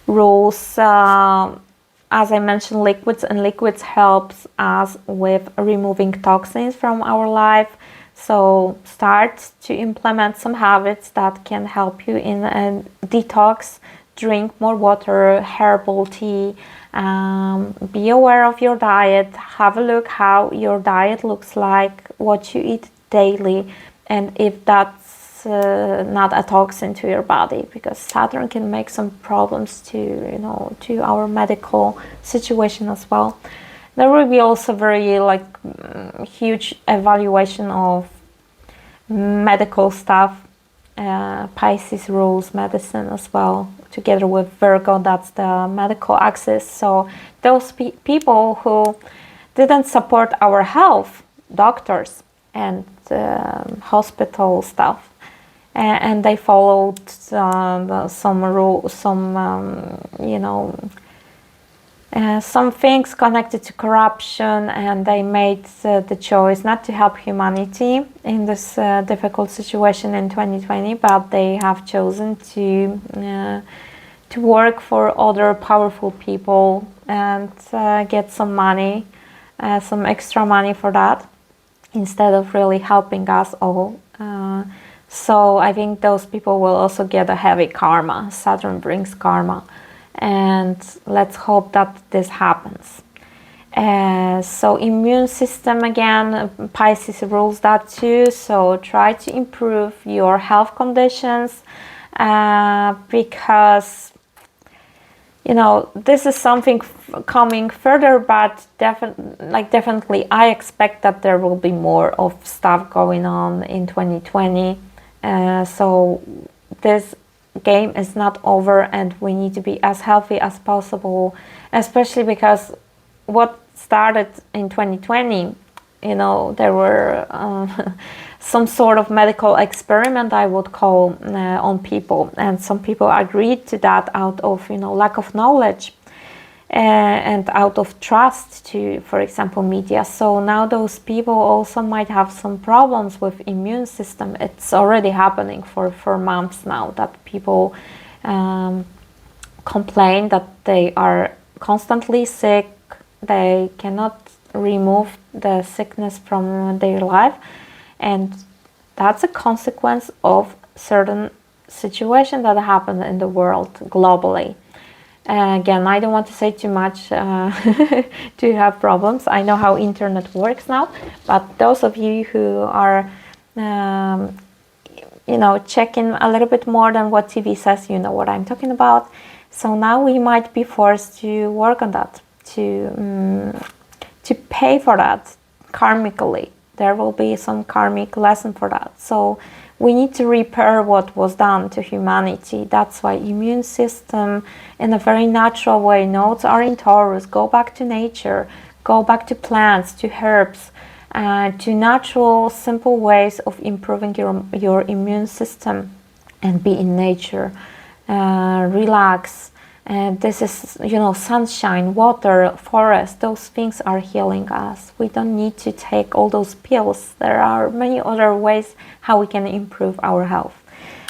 [SPEAKER 1] rules, as I mentioned, liquids, and liquids helps us with removing toxins from our life. So start to implement some habits that can help you in a detox. Drink more water, herbal tea, be aware of your diet, have a look how your diet looks like, what you eat daily, and if that's not a toxin to your body, because Saturn can make some problems to, you know, to our medical situation as well. There will be also very huge evaluation of medical stuff. Pisces rules medicine as well, together with Virgo. That's the medical axis. So those people who didn't support our health, doctors and hospital stuff, and they followed some rules, some things connected to corruption, and they made the choice not to help humanity in this difficult situation in 2020, but they have chosen to work for other powerful people and get some money, some extra money for that, instead of really helping us all. So I think those people will also get a heavy karma. Saturn brings karma, and let's hope that this happens. So immune system, again, Pisces rules that too. So try to improve your health conditions, because this is something coming further, but definitely I expect that there will be more of stuff going on in 2020. So this game is not over, and we need to be as healthy as possible, especially because what started in 2020, there were some sort of medical experiment, I would call, on people, and some people agreed to that out of lack of knowledge. and out of trust to, for example, media. So now those people also might have some problems with immune system. It's already happening for months now that people complain that they are constantly sick, they cannot remove the sickness from their life, and that's a consequence of certain situation that happened in the world globally. Again, I don't want to say too much to have problems. I know how internet works now, but those of you who are you know, checking a little bit more than what TV says, you know what I'm talking about. So now we might be forced to work on that, to pay for that karmically. There will be some karmic lesson for that. So we need to repair what was done to humanity. That's why immune system, in a very natural way, nodes are in Taurus. Go back to nature, go back to plants, to herbs, to natural, simple ways of improving your immune system, and be in nature. Relax. This is, you know, sunshine, water, forest, those things are healing us. We don't need to take all those pills. There are many other ways how we can improve our health.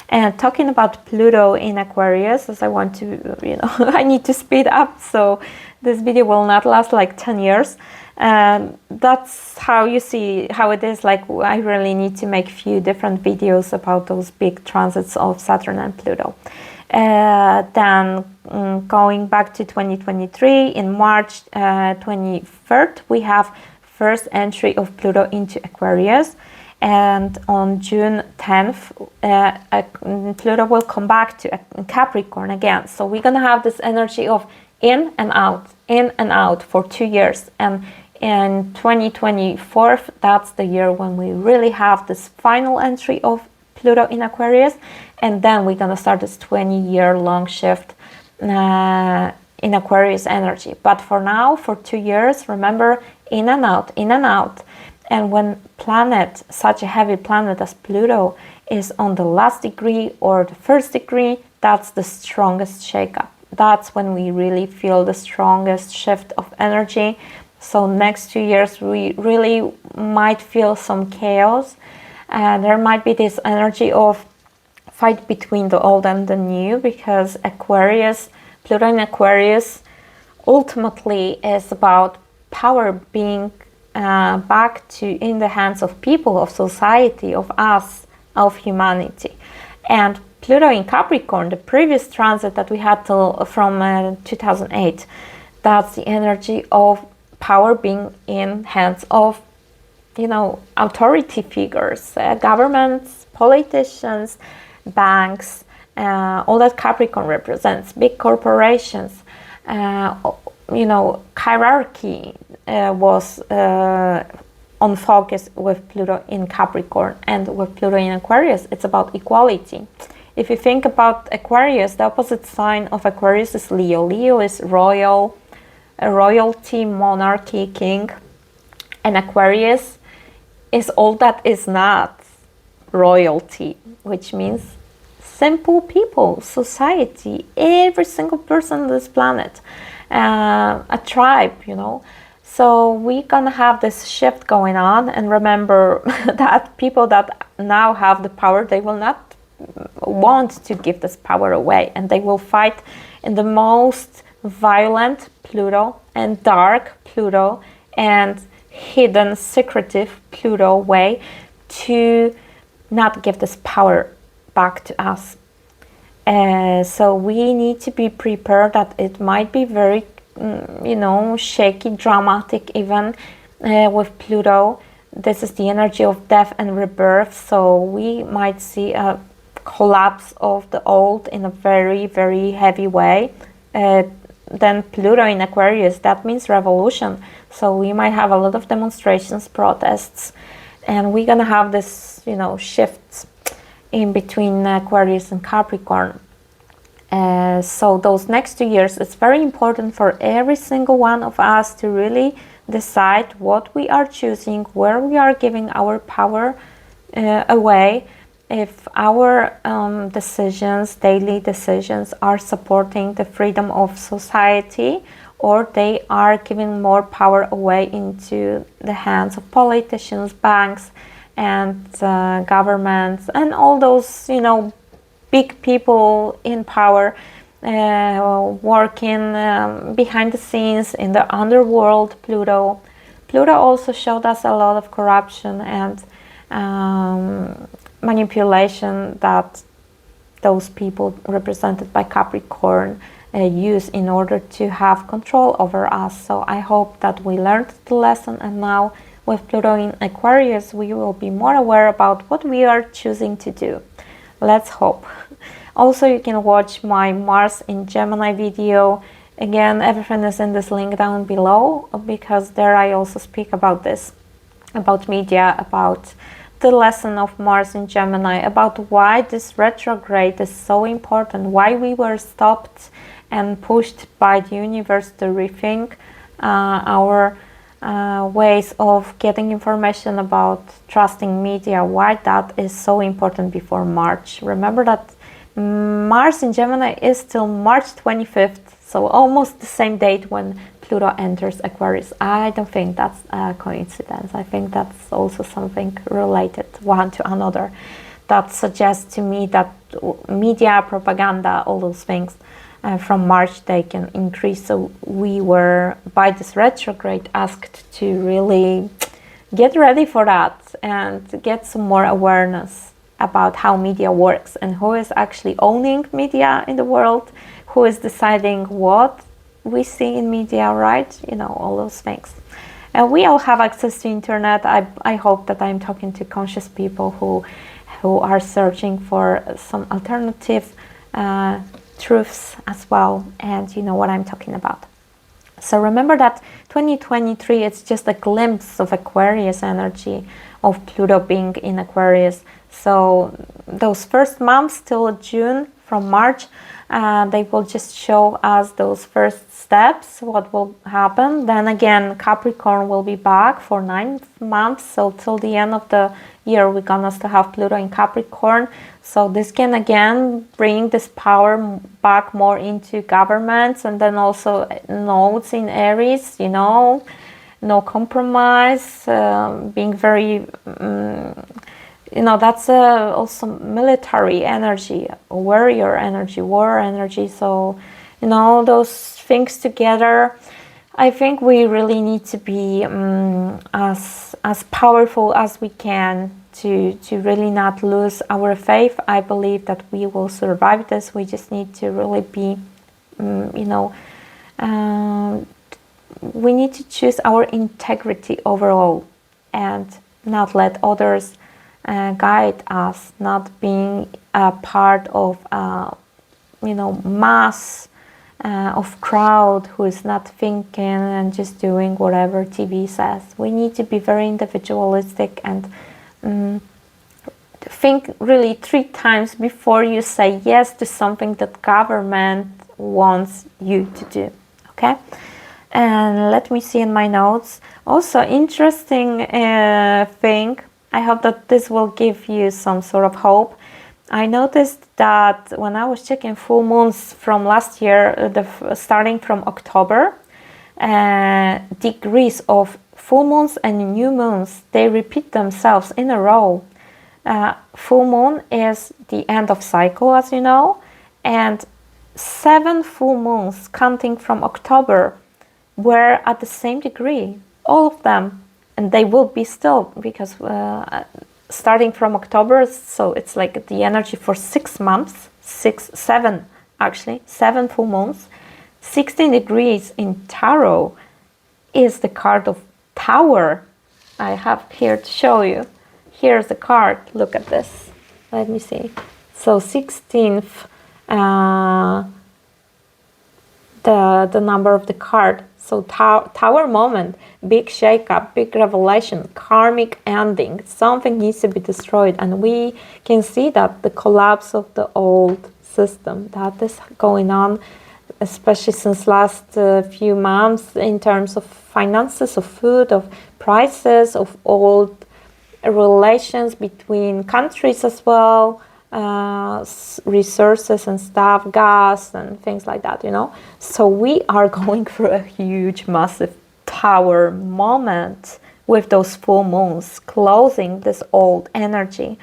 [SPEAKER 1] And talking about Pluto in Aquarius, as I want to, you know, I need to speed up, so this video will not last like 10 years. That's how you see how it is. Like, I really need to make few different videos about those big transits of Saturn and Pluto. Then going back to 2023, in March 23rd, we have first entry of Pluto into Aquarius. And on June 10th, Pluto will come back to Capricorn again. So we're going to have this energy of in and out for 2 years. And in 2024, that's the year when we really have this final entry of Pluto in Aquarius. And then we're going to start this 20-year long shift in Aquarius energy. But for now, for 2 years, remember, in and out, in and out. And when planet, such a heavy planet as Pluto, is on the last degree or the first degree, that's the strongest shakeup. That's when we really feel the strongest shift of energy. So next 2 years, we really might feel some chaos. And there might be this energy of fight between the old and the new, because Aquarius, Pluto in Aquarius, ultimately is about power being back to in the hands of people, of society, of us, of humanity. And Pluto in Capricorn, the previous transit that we had from 2008, that's the energy of power being in hands of, you know, authority figures, governments, politicians, banks, all that Capricorn represents, big corporations, you know, hierarchy was on focus with Pluto in Capricorn. And with Pluto in Aquarius, it's about equality. If you think about Aquarius, the opposite sign of Aquarius is Leo. Leo is royal, royalty, monarchy, king. And Aquarius is all that is not royalty, which means simple people, society, every single person on this planet, a tribe, you know. So we're gonna have this shift going on, and remember that people that now have the power, they will not want to give this power away, and they will fight in the most violent Pluto and dark Pluto and hidden, secretive Pluto way to not give this power back to us. So we need to be prepared that it might be very, you know, shaky, dramatic even with Pluto. This is the energy of death and rebirth, so we might see a collapse of the old in a very, very heavy way. Then Pluto in Aquarius, that means revolution. So we might have a lot of demonstrations, protests, and we're gonna have this, you know, shifts in between Aquarius and Capricorn. So those next 2 years, it's very important for every single one of us to really decide what we are choosing, where we are giving our power away, if our decisions, daily decisions, are supporting the freedom of society, or they are giving more power away into the hands of politicians, banks, and governments, and all those, you know, big people in power, working behind the scenes in the underworld. Pluto also showed us a lot of corruption and manipulation that those people represented by Capricorn use in order to have control over us. So I hope that we learned the lesson, and now with Pluto in Aquarius we will be more aware about what we are choosing to do. Let's hope. Also, you can watch my Mars in Gemini video. Again, everything is in this link down below, because there I also speak about this, about media, about the lesson of Mars in Gemini, about why this retrograde is so important, why we were stopped and pushed by the universe to rethink our ways of getting information, about trusting media, why that is so important before March. Remember that Mars in Gemini is till March 25th, so almost the same date when Pluto enters Aquarius. I don't think that's a coincidence. I think that's also something related one to another. That suggests to me that media, propaganda, all those things from March they can increase. So we were, by this retrograde, asked to really get ready for that and get some more awareness about how media works and who is actually owning media in the world, who is deciding what we see in media, right? You know, all those things. And we all have access to internet. I hope that I'm talking to conscious people who are searching for some alternative truths as well, and you know what I'm talking about. So remember that 2023, it's just a glimpse of Aquarius energy, of Pluto being in Aquarius. So those first months till June, from March, they will just show us those first steps, what will happen. Then again, Capricorn will be back for 9 months. So till the end of the year, we're gonna still have Pluto in Capricorn. So this can again bring this power back more into governments, and then also nodes in Aries, you know, no compromise, being very, you know, that's also military energy, warrior energy, war energy. So, you know, those things together, I think we really need to be as powerful as we can to really not lose our faith. I believe that we will survive this. We just need to really be, you know, we need to choose our integrity overall and not let others guide us, not being a part of, you know, mass of crowd who is not thinking and just doing whatever TV says. We need to be very individualistic and think really 3 times before you say yes to something that government wants you to do. Okay, and let me see in my notes. Also, interesting thing. I hope that this will give you some sort of hope. I noticed that when I was checking full moons from last year, starting from October, degrees of full moons and new moons, they repeat themselves in a row. Full moon is the end of cycle, as you know, and 7 full moons counting from October were at the same degree, all of them. And they will be still, because starting from October, so it's like the energy for 6 months, 7 actually, 7 full moons. 16 degrees in Tarot is the card of Tower. I have here to show you. Here's the card. Look at this. Let me see. So 16th, the number of the card. So Tower moment, big shakeup, big revelation, karmic ending. Something needs to be destroyed, and we can see that the collapse of the old system that is going on, especially since last few months, in terms of finances, of food, of prices, of old relations between countries as well. resources and stuff, gas and things like that, you know. So we are going through a huge, massive tower moment with those full moons closing this old energy.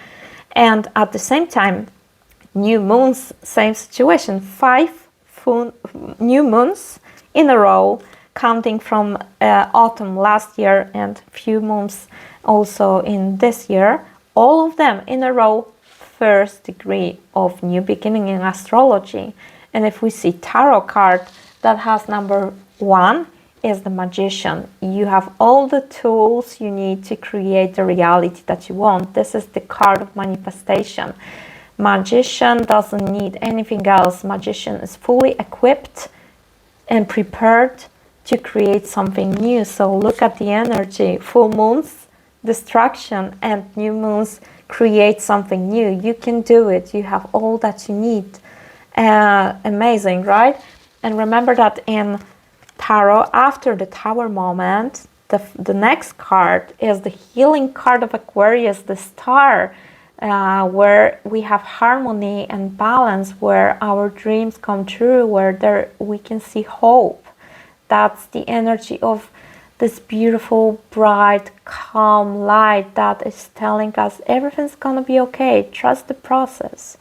[SPEAKER 1] And at the same time, new moons, same situation, 5 new moons in a row, counting from autumn last year and few months also in this year, all of them in a row, first degree of new beginning in astrology. And if we see tarot card that has number 1 is the magician. You have all the tools you need to create the reality that you want. This is the card of manifestation. Magician doesn't need anything else. Magician is fully equipped and prepared to create something new. So look at the energy. Full moons, destruction, and new moons create something new. You can do it. You have all that you need. Amazing, right? And remember that in tarot, after the tower moment, the next card is the healing card of Aquarius, the star, where we have harmony and balance, where our dreams come true, where we can see hope. That's the energy of this beautiful, bright, calm light that is telling us everything's gonna be okay. Trust the process.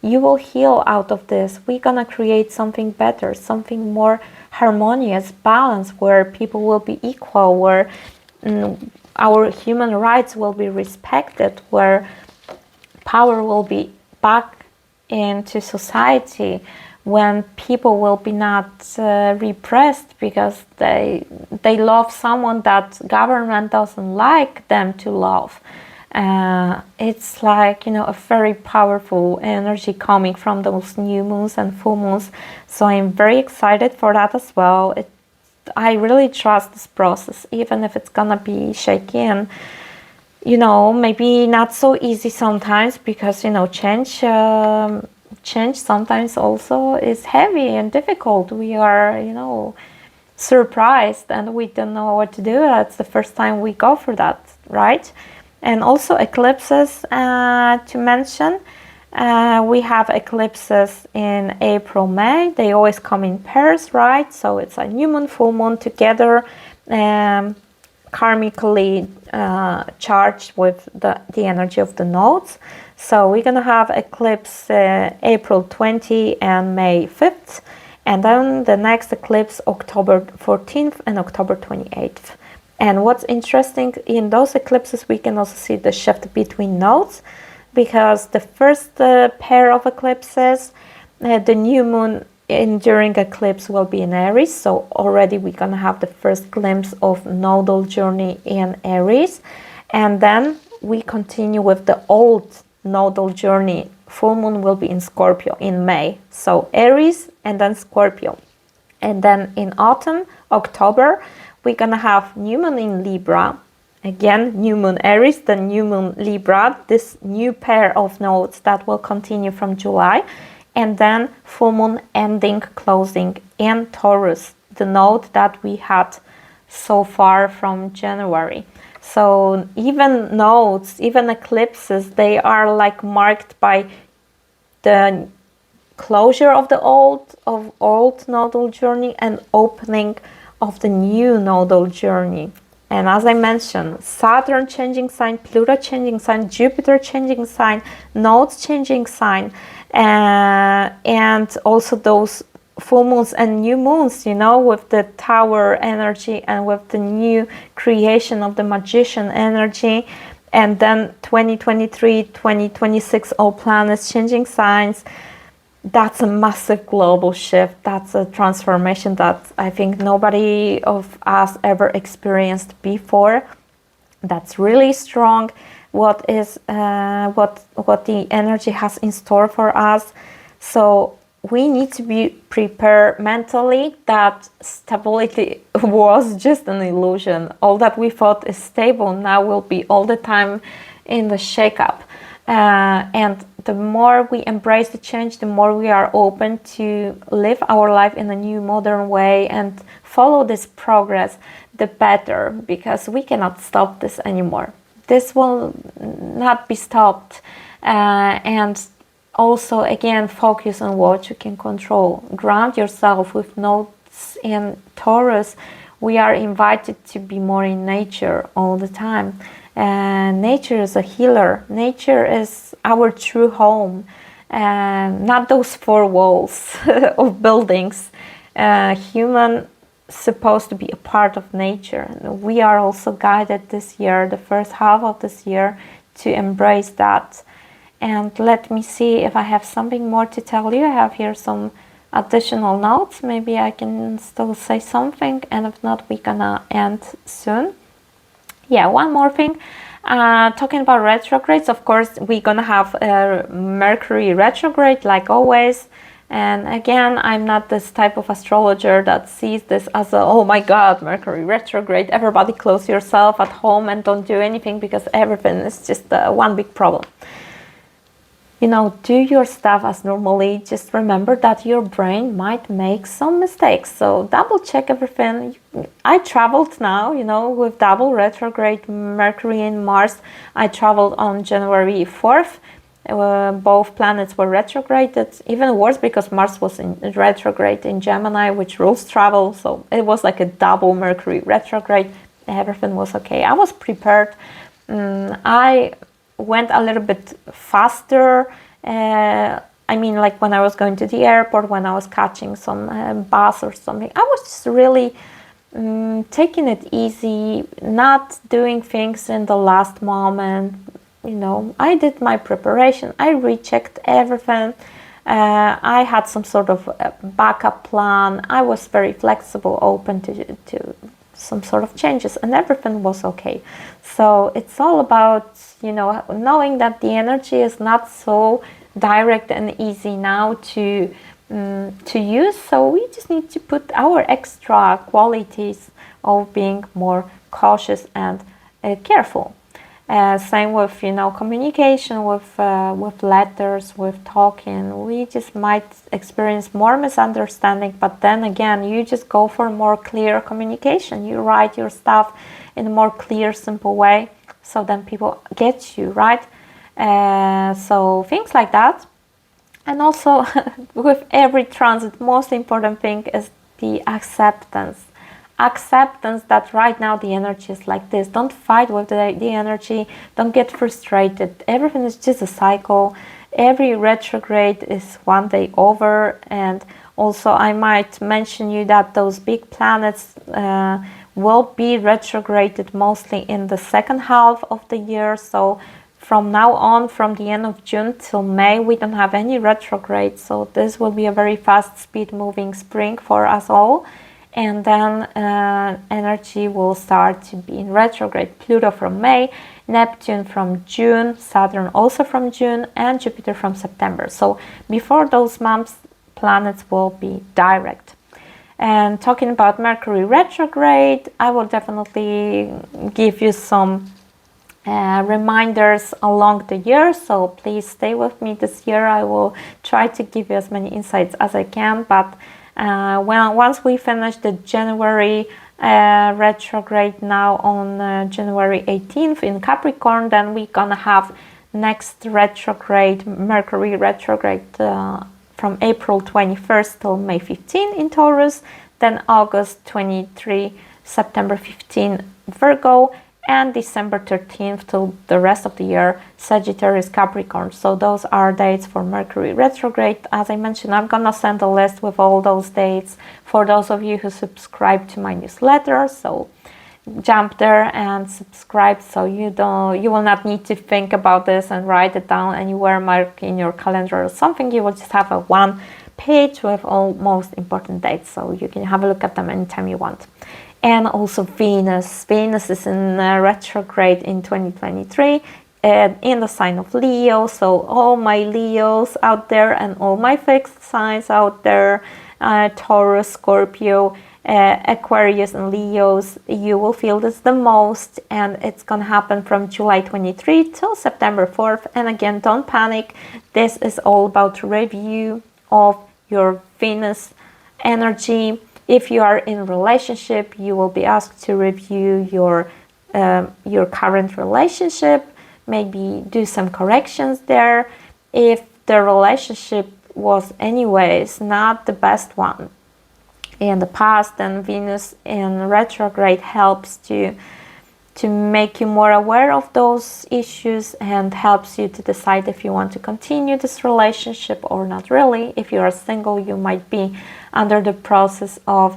[SPEAKER 1] You will heal out of this. We're gonna create something better, something more harmonious, balanced, where people will be equal, where our human rights will be respected, where power will be back into society, when people will be not repressed because they love someone that government doesn't like them to love. It's like, you know, a very powerful energy coming from those new moons and full moons. So I'm very excited for that as well. I really trust this process, even if it's gonna be shaky and, you know, maybe not so easy sometimes, because, you know, change sometimes also is heavy and difficult. We are, you know, surprised and we don't know what to do. That's the first time we go through that, right? And also eclipses to mention. We have eclipses in April, May. They always come in pairs, right? So it's a new moon, full moon together, karmically charged with the energy of the nodes. So we're gonna have eclipse April 20 and May 5th, and then the next eclipse October 14th and October 28th. And what's interesting, in those eclipses we can also see the shift between nodes, because the first pair of eclipses, the new moon during eclipse will be in Aries, so already we're gonna have the first glimpse of nodal journey in Aries. And then we continue with the old nodal journey. Full moon will be in Scorpio in May, so Aries and then Scorpio. And then in autumn, October, we're gonna have new moon in Libra, again new moon Aries, then new moon Libra, this new pair of nodes that will continue from July. And then full moon ending, closing in Taurus, the node that we had so far from January. So even nodes, even eclipses, they are like marked by the closure of the old nodal journey and opening of the new nodal journey. And as I mentioned, Saturn changing sign, Pluto changing sign, Jupiter changing sign, nodes changing sign, and also those full moons and new moons, you know, with the tower energy and with the new creation of the magician energy. And then 2023, 2026, all planets changing signs. That's a massive global shift. That's a transformation that I think nobody of us ever experienced before. That's really strong. What the energy has in store for us. So we need to be prepared mentally that stability was just an illusion. All that we thought is stable now will be all the time in the shakeup. And the more we embrace the change, the more we are open to live our life in a new modern way and follow this progress, the better, because we cannot stop this anymore. This will not be stopped. And Also, again, focus on what you can control. Ground yourself with notes in Taurus. We are invited to be more in nature all the time. And nature is a healer. Nature is our true home. And not those four walls of buildings. Human supposed to be a part of nature. And we are also guided this year, the first half of this year, to embrace that. And let me see if I have something more to tell you. I have here some additional notes. Maybe I can still say something, and if not, we're gonna end soon. Yeah, one more thing. Talking about retrogrades, of course, we're gonna have Mercury retrograde like always. And again, I'm not this type of astrologer that sees this as a, oh my god, Mercury retrograde, everybody close yourself at home and don't do anything because everything is just one big problem. You know, do your stuff as normally. Just remember that your brain might make some mistakes. So double check everything. I traveled now, you know, with double retrograde Mercury and Mars. I traveled on January 4th. Both planets were retrograded. Even worse because Mars was in retrograde in Gemini, which rules travel. So it was like a double Mercury retrograde. Everything was okay. I was prepared. I went a little bit faster. I mean, like when I was going to the airport, when I was catching some bus or something, I was just really taking it easy, not doing things in the last moment. You know, I did my preparation. I rechecked everything. I had some sort of backup plan. I was very flexible, open to some sort of changes, and everything was okay. So it's all about, you know, knowing that the energy is not so direct and easy now to use. So we just need to put our extra qualities of being more cautious and careful. Same with, you know, communication, with letters, with talking. We just might experience more misunderstanding, but then again, you just go for more clear communication. You write your stuff in a more clear, simple way, so then people get you, right? So things like that. And also, with every transit, most important thing is the acceptance. Acceptance that right now the energy is like this. Don't fight with the energy. Don't get frustrated. Everything is just a cycle. Every retrograde is one day over. And also I might mention you that those big planets will be retrograded mostly in the second half of the year. So from now on, from the end of June till May, we don't have any retrograde. So this will be a very fast speed moving spring for us all. And then energy will start to be in retrograde. Pluto from May, Neptune from June, Saturn also from June, and Jupiter from September. So before those months, planets will be direct. And talking about Mercury retrograde, I will definitely give you some reminders along the year. So please stay with me this year. I will try to give you as many insights as I can, but once we finish the January retrograde now on January 18th in Capricorn, then we're gonna have next retrograde, Mercury retrograde, from April 21st till May 15 in Taurus, then August 23, September 15 Virgo, and December 13th till the rest of the year, Sagittarius Capricorn. So those are dates for Mercury retrograde. As I mentioned, I'm gonna send a list with all those dates for those of you who subscribe to my newsletter. So jump there and subscribe, so you will not need to think about this and write it down anywhere, mark in your calendar or something. You will just have a one page with all most important dates, so you can have a look at them anytime you want. And also Venus is in retrograde in 2023 in the sign of Leo. So all my Leos out there and all my fixed signs out there, Taurus, Scorpio, Aquarius and Leos, you will feel this the most, and it's gonna happen from July 23 till September 4th. And again, don't panic. This is all about review of your Venus energy. If you are in a relationship, you will be asked to review your current relationship, maybe do some corrections there. If the relationship was anyways not the best one in the past, then Venus in retrograde helps to make you more aware of those issues and helps you to decide if you want to continue this relationship or not really. If you are single, you might be under the process of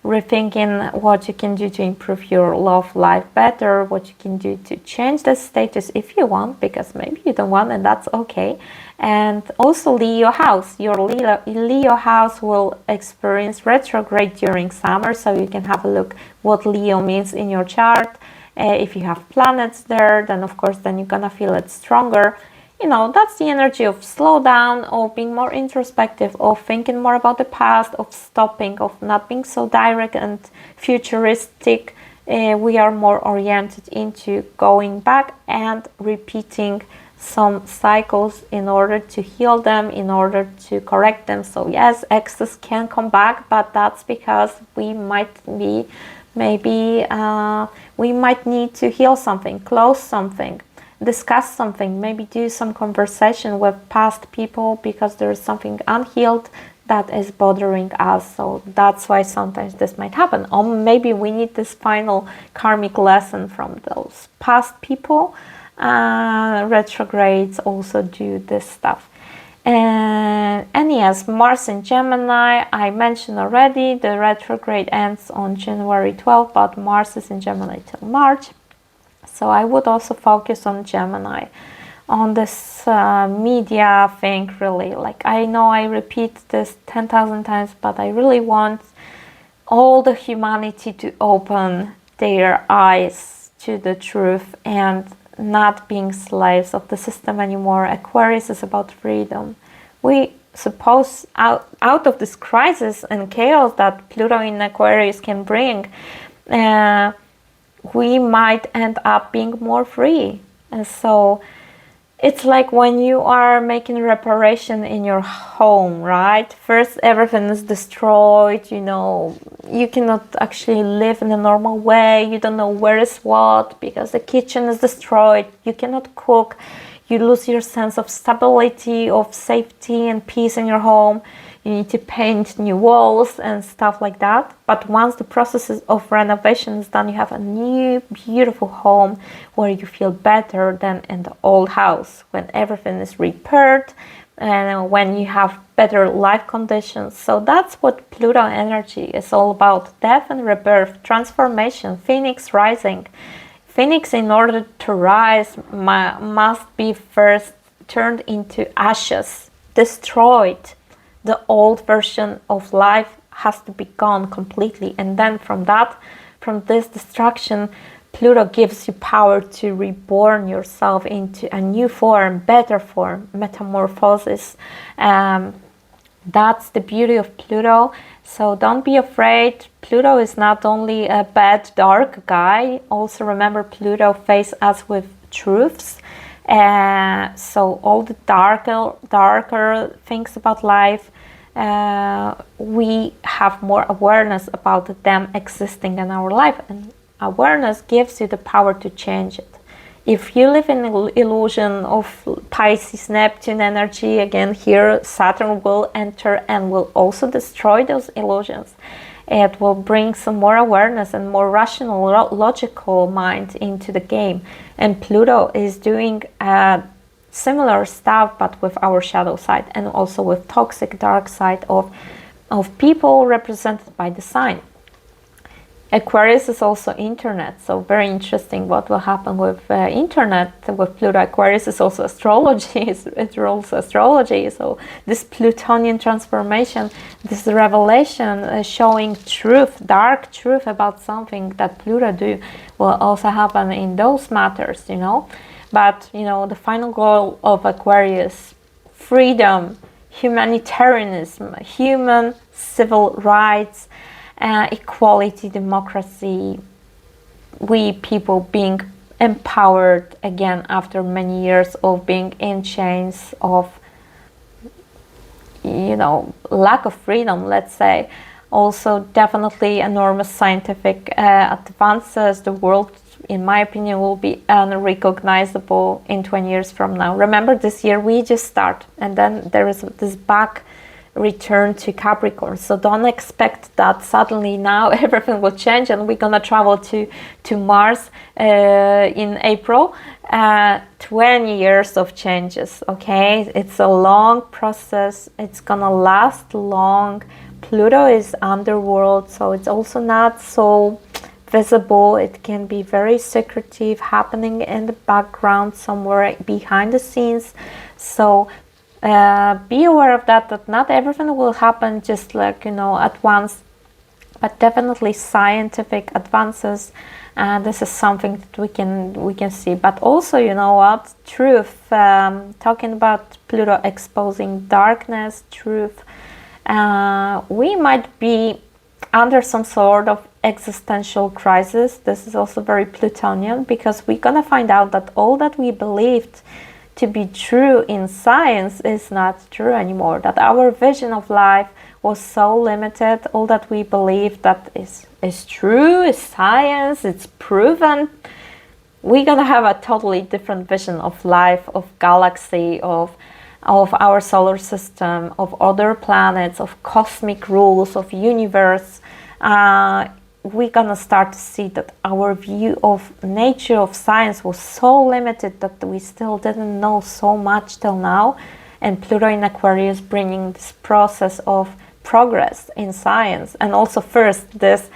[SPEAKER 1] rethinking what you can do to improve your love life better, what you can do to change the status if you want, because maybe you don't want, and that's okay. And also Leo house, your Leo house will experience retrograde during summer, so you can have a look what Leo means in your chart. If you have planets there, then of course then you're gonna feel it stronger. You know, that's the energy of slow down, of being more introspective, of thinking more about the past, of stopping, of not being so direct and futuristic. We are more oriented into going back and repeating some cycles in order to heal them, in order to correct them. So yes, exes can come back, but that's because we might be, maybe we might need to heal something, close something, discuss something, maybe do some conversation with past people because there is something unhealed that is bothering us. So that's why sometimes this might happen. Or maybe we need this final karmic lesson from those past people. Retrogrades also do this stuff. And yes, Mars in Gemini, I mentioned already, the retrograde ends on January 12th, but Mars is in Gemini till March. So I would also focus on Gemini, on this media thing, really. Like, I know I repeat this 10,000 times, but I really want all the humanity to open their eyes to the truth and not being slaves of the system anymore. Aquarius is about freedom. We suppose out of this crisis and chaos that Pluto in Aquarius can bring, we might end up being more free. And so it's like when you are making reparation in your home, right? First, everything is destroyed, you know, you cannot actually live in a normal way. You don't know where is what because the kitchen is destroyed. You cannot cook. You lose your sense of stability, of safety and peace in your home. You need to paint new walls and stuff like that. But once the process of renovation is done, you have a new, beautiful home where you feel better than in the old house, when everything is repaired and when you have better life conditions. So that's what Pluto energy is all about. Death and rebirth, transformation, phoenix rising. Phoenix, in order to rise, must be first turned into ashes, destroyed. The old version of life has to be gone completely, and then from this destruction, Pluto gives you power to reborn yourself into a new form, better form, metamorphosis. That's the beauty of Pluto. So don't be afraid. Pluto is not only a bad, dark guy. Also remember, Pluto faces us with truths. So all the darker things about life, we have more awareness about them existing in our life, and awareness gives you the power to change it. If you live in an illusion of Pisces, Neptune energy, again here Saturn will enter and will also destroy those illusions. It will bring some more awareness and more rational, logical mind into the game. And Pluto is doing similar stuff, but with our shadow side and also with toxic dark side of people represented by the sign. Aquarius is also internet, so very interesting what will happen with internet with Pluto. Aquarius is also astrology, it rules astrology, so this Plutonian transformation, this revelation showing truth, dark truth about something that Pluto do will also happen in those matters, you know. But, you know, the final goal of Aquarius, freedom, humanitarianism, human civil rights, equality, democracy, we people being empowered again after many years of being in chains of, you know, lack of freedom, let's say. Also definitely enormous scientific advances. The world in my opinion, will be unrecognizable in 20 years from now. Remember, this year we just start, and then there is this back return to Capricorn. So don't expect that suddenly now everything will change and we're gonna travel to Mars in April. 20 years of changes, okay? It's a long process. It's gonna last long. Pluto is underworld, so it's also not so visible. It can be very secretive, happening in the background, somewhere behind the scenes. So be aware of that not everything will happen just like, at once, but definitely scientific advances. This is something that we can see. But also, what, truth, talking about Pluto exposing darkness, truth, we might be under some sort of existential crisis. This is also very Plutonian, because we're gonna find out that all that we believed to be true in science is not true anymore, that our vision of life was so limited. All that we believe that is true, is science, it's proven. We're gonna have a totally different vision of life, of galaxy, of our solar system, of other planets, of cosmic rules, of universe. We're gonna start to see that our view of nature, of science, was so limited that we still didn't know so much till now. And Pluto in Aquarius bringing this process of progress in science, and also first this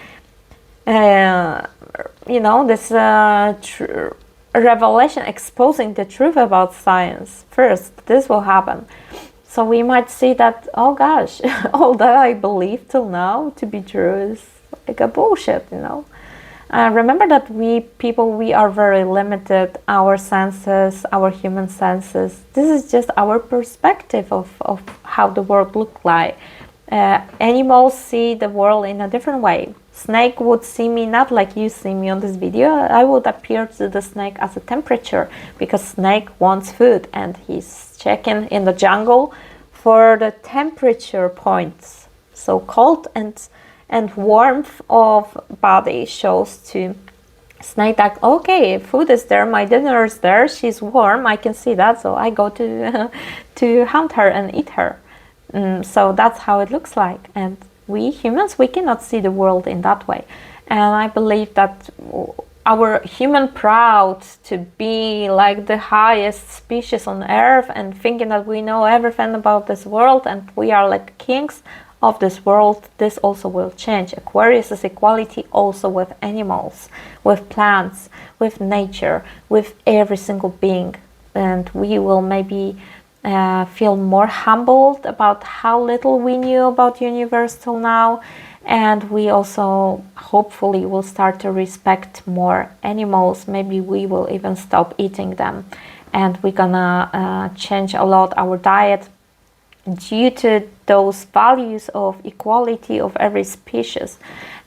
[SPEAKER 1] revelation, exposing the truth about science. First, this will happen. So we might see that, oh gosh, all that I believed till now to be true is like a bullshit, Remember that we are very limited, our senses, our human senses. This is just our perspective of how the world looks like. Animals see the world in a different way. Snake would see me not like you see me on this video. I would appear to the snake as a temperature, because snake wants food and he's checking in the jungle for the temperature points. So cold and warmth of body shows to snake that, okay, food is there, my dinner is there, she's warm, I can see that, so I go to hunt her and eat her. So that's how it looks like. And we humans, we cannot see the world in that way. And I believe that our human proud to be like the highest species on earth and thinking that we know everything about this world and we are like kings of this world, this also will change. Aquarius is equality also with animals, with plants, with nature, with every single being. And we will maybe feel more humbled about how little we knew about the universe till now. And we also hopefully will start to respect more animals. Maybe we will even stop eating them. And we're gonna change a lot our diet due to those values of equality of every species,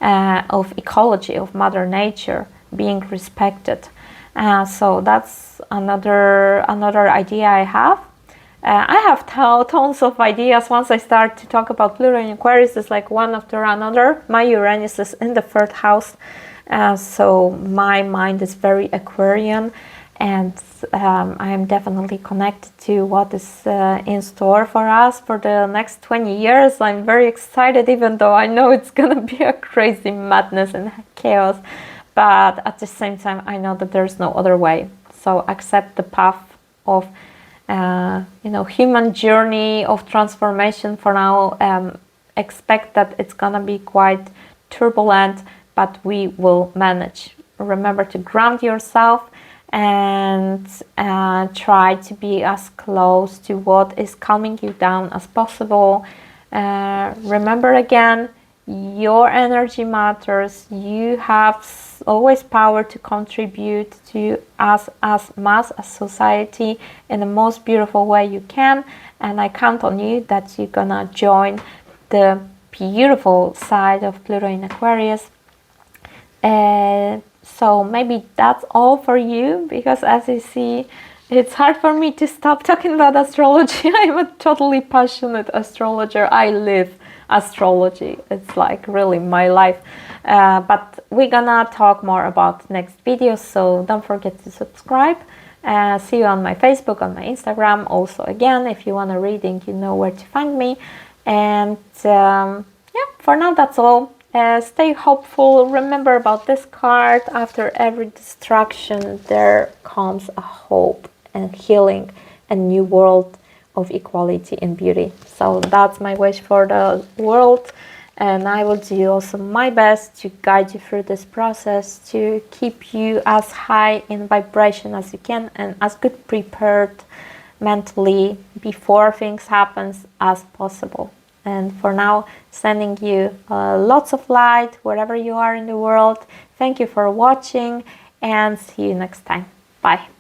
[SPEAKER 1] of ecology, of Mother Nature being respected. So that's another idea I have. I have tons of ideas. Once I start to talk about Pluto in Aquarius, it's like one after another. My Uranus is in the 3rd house, so my mind is very Aquarian, and I am definitely connected to what is in store for us for the next 20 years. I'm very excited, even though I know it's gonna be a crazy madness and chaos, but at the same time I know that there's no other way. So accept the path of human journey of transformation for now. Expect that it's gonna be quite turbulent, but we will manage. Remember to ground yourself and try to be as close to what is calming you down as possible. Remember again, your energy matters. You have always power to contribute to us as mass, as society, in the most beautiful way you can. And I count on you that you're gonna join the beautiful side of Pluto in Aquarius. So maybe that's all for you, because as you see, it's hard for me to stop talking about astrology. I'm a totally passionate astrologer. I live astrology. It's like really my life. But we're gonna talk more about next videos, so don't forget to subscribe. See you on my Facebook, on my Instagram. Also, again, if you want a reading, you know where to find me. And yeah, for now, that's all. Stay hopeful. Remember about this card: after every destruction, there comes a hope and healing, a new world of equality and beauty. So that's my wish for the world. And I will do also my best to guide you through this process, to keep you as high in vibration as you can and as good prepared mentally before things happen as possible. And for now, sending you lots of light wherever you are in the world. Thank you for watching and see you next time. Bye.